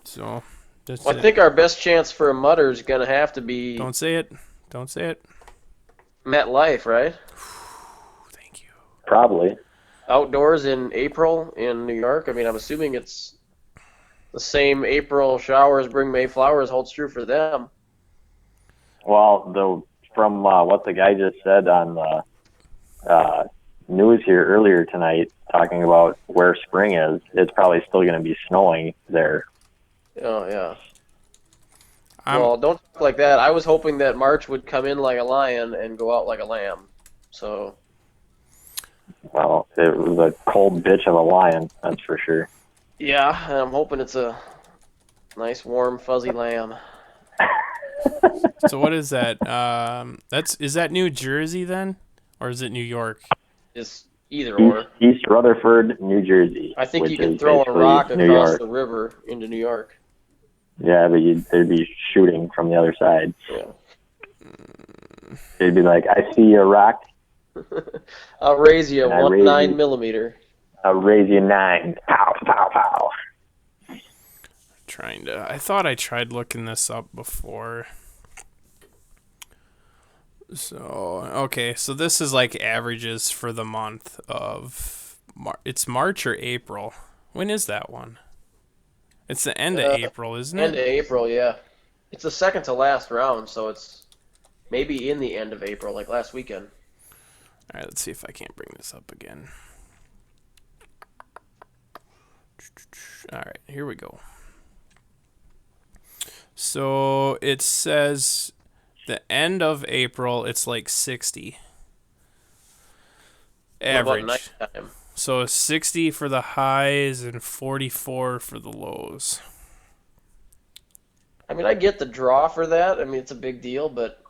So that's I think our best chance for a mutter is going to have to be Don't say it. Don't say it. MetLife, right? Thank you. Probably. Outdoors in April in New York. I mean, I'm assuming it's the same April showers bring May flowers holds true for them. Well, from what the guy just said on the news here earlier tonight, talking about where spring is, it's probably still going to be snowing there. Oh, yeah. Well, don't talk like that. I was hoping that March would come in like a lion and go out like a lamb. So. Well, it was a cold bitch of a lion, that's for sure. Yeah, and I'm hoping it's a nice, warm, fuzzy lamb. So what is that? Is that New Jersey then, or is it New York? It's either or. East Rutherford, New Jersey. I think you can throw a rock across the river into New York. Yeah, but they'd be shooting from the other side. Yeah. They'd be like, I see a rock. I'll raise you And I 9mm. I'll raise you 9. Pow, pow, pow. I thought I tried looking this up before. So, okay, so this is like averages for the month of it's March or April. When is that one? It's the end of April, isn't it? End of April, yeah. It's the second to last round, so it's maybe in the end of April, like last weekend. All right, let's see if I can't bring this up again. All right, here we go. So it says the end of April, it's like 60 average. What about nighttime? So 60 for the highs and 44 for the lows. I mean, I get the draw for that. I mean, it's a big deal, but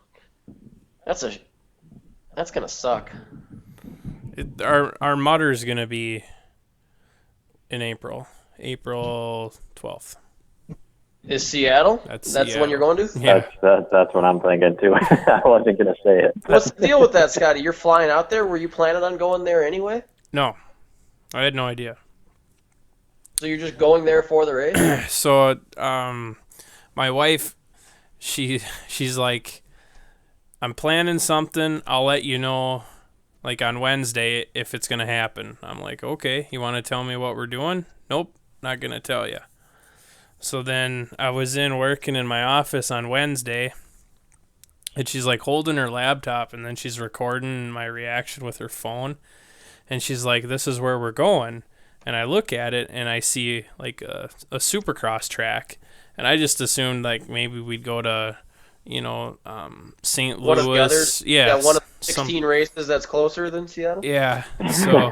that's gonna suck. Our mudder's gonna be in April 12th. Is Seattle? That's the one you're going to? Yeah. That's what I'm thinking too. I wasn't gonna say it. What's the deal with that, Scotty? You're flying out there? Were you planning on going there anyway? No, I had no idea. So you're just going there for the race? So, my wife, she's like, I'm planning something. I'll let you know, like on Wednesday, if it's gonna happen. I'm like, okay. You want to tell me what we're doing? Nope, not gonna tell you. So then I was working in my office on Wednesday, and she's like holding her laptop, and then she's recording my reaction with her phone, and she's like, "This is where we're going." And I look at it, and I see like a Supercross track, and I just assumed like maybe we'd go to, St. One of the Louis. others? Yeah, one of the 16 races that's closer than Seattle? Yeah. So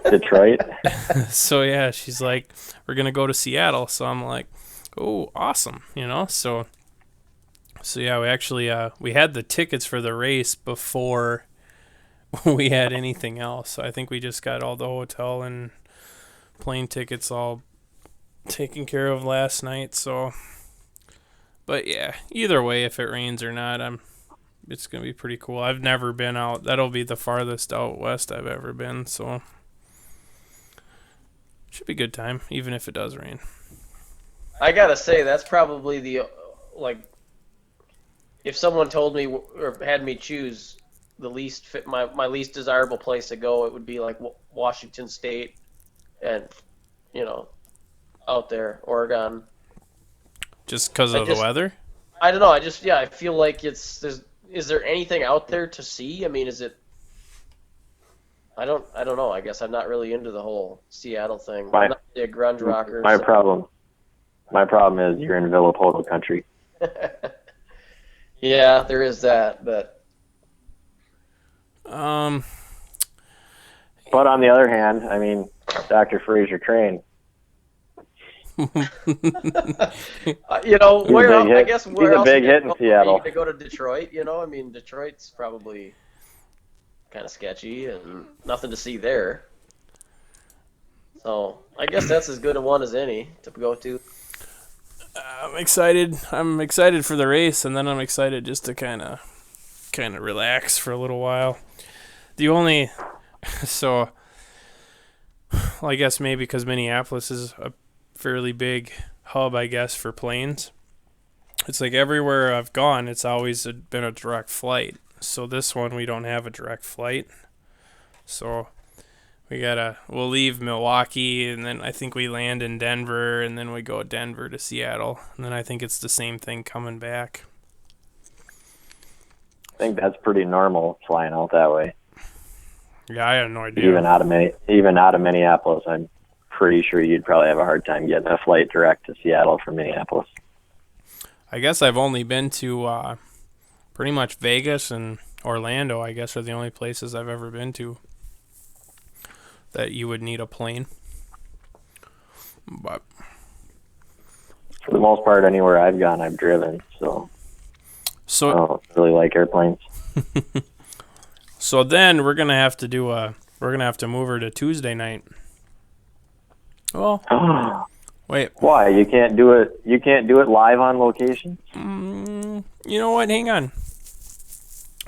Detroit. so yeah, she's like, we're gonna go to Seattle. So I'm like, oh, awesome, So yeah, we actually we had the tickets for the race before we had anything else. So I think we just got all the hotel and plane tickets all taken care of last night. So, but yeah, either way, if it rains or not, it's gonna be pretty cool. I've never been out. That'll be the farthest out west I've ever been. So should be a good time, even if it does rain. I gotta say, that's probably if someone told me or had me choose the my least desirable place to go, it would be like Washington State and, out there, Oregon. Just because of the weather? I don't know. I feel like is there anything out there to see? I mean, is it? I don't know. I guess I'm not really into the whole Seattle thing. I'm not really a grunge rocker. My problem is you're in Villapoto country. Yeah, there is that, but. But on the other hand, I mean, Dr. Fraser trained. Where else? I guess where else? He's a big hit in Seattle. To go to Detroit, I mean, Detroit's probably kind of sketchy and nothing to see there. So I guess that's as good a one as any to go to. I'm excited. I'm excited for the race, and then I'm excited just to kind of relax for a little while. So, well, I guess maybe because Minneapolis is a fairly big hub, I guess, for planes. It's like everywhere I've gone, it's always been a direct flight. So this one, we don't have a direct flight. So we'll leave Milwaukee, and then I think we land in Denver, and then we go Denver to Seattle. And then I think it's the same thing coming back. I think that's pretty normal flying out that way. Yeah, I had no idea. Even out of Minneapolis, I'm pretty sure you'd probably have a hard time getting a flight direct to Seattle from Minneapolis. I guess I've only been to pretty much Vegas and Orlando, I guess, are the only places I've ever been to that you would need a plane. But for the most part, anywhere I've gone, I've driven. So I don't really like airplanes. So then we're gonna have to move her to Tuesday night. Well, wait. Why? You can't do it. You can't do it live on location. You know what? Hang on.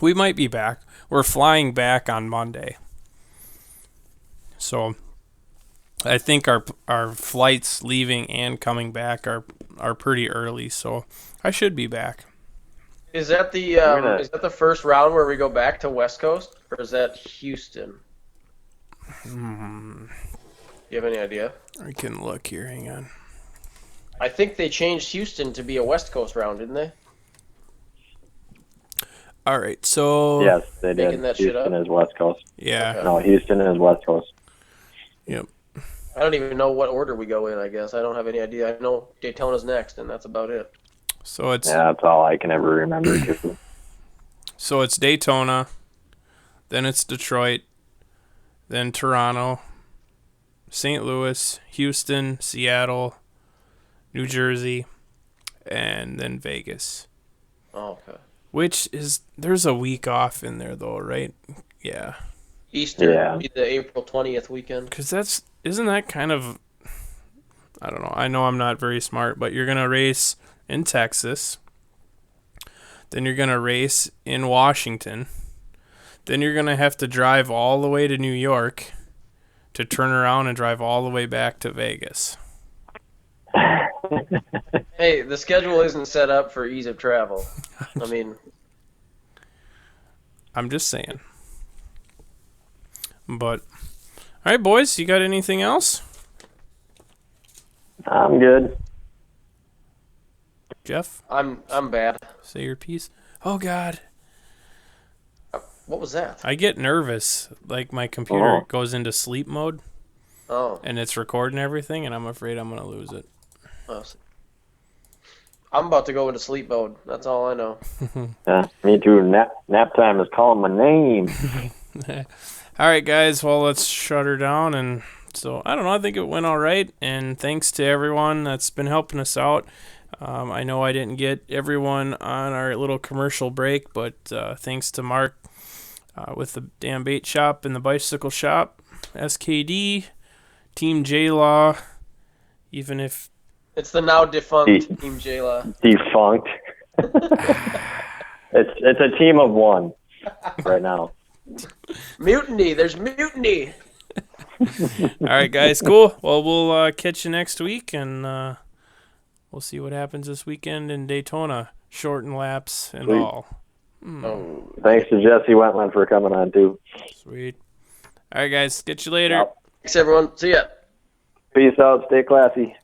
We might be back. we're flying back on Monday. So I think our flights leaving and coming back are pretty early, so I should be back. Is that the first round where we go back to West Coast, or is that Houston? You have any idea? I can look here. Hang on. I think they changed Houston to be a West Coast round, didn't they? All right, so Yes, they did. Making that shit Houston up? is West Coast. yeah, Okay. No, Houston is West Coast. yep. I don't even know what order we go in, I guess. I don't have any idea. I know Daytona's next, and that's about it. So it's Yeah, that's all I can ever remember, too. So it's Daytona, then it's Detroit, then Toronto, St. Louis, Houston, Seattle, New Jersey, and then Vegas. Oh, okay. Which is, there's a week off in there though, right? Yeah. Easter Yeah. would be the April 20th weekend. Because isn't that kind of, I don't know. I know I'm not very smart, but you're going to race in Texas. Then you're going to race in Washington. Then you're going to have to drive all the way to New York to turn around and drive all the way back to Vegas. Hey, the schedule isn't set up for ease of travel. I mean, I'm just saying. But, all right, boys, you got anything else? I'm good. Jeff, I'm bad. say your piece. Oh, God. What was that? I get nervous. Like, my computer Oh. goes into sleep mode, Oh, and it's recording everything, and I'm afraid I'm going to lose it. oh. I'm about to go into sleep mode. That's all I know. Yeah, me too. Nap time is calling my name. All right, guys. Well, let's shut her down. And so, I don't know. I think it went all right. And thanks to everyone that's been helping us out. I know I didn't get everyone on our little commercial break, but thanks to Mark with the Damn Bait Shop and the Bicycle Shop, SKD, Team J-Law, even if... It's the now defunct Team J-Law. Defunct. It's a team of one right now. Mutiny. There's mutiny. All right, guys. Cool. Well, we'll catch you next week, and we'll see what happens this weekend in Daytona. Shorten laps and Sweet. all. Oh. Thanks to Jesse Wentland for coming on, too. Sweet. All right, guys. Get you later. Yep. Thanks, everyone. See ya. Peace out. Stay classy.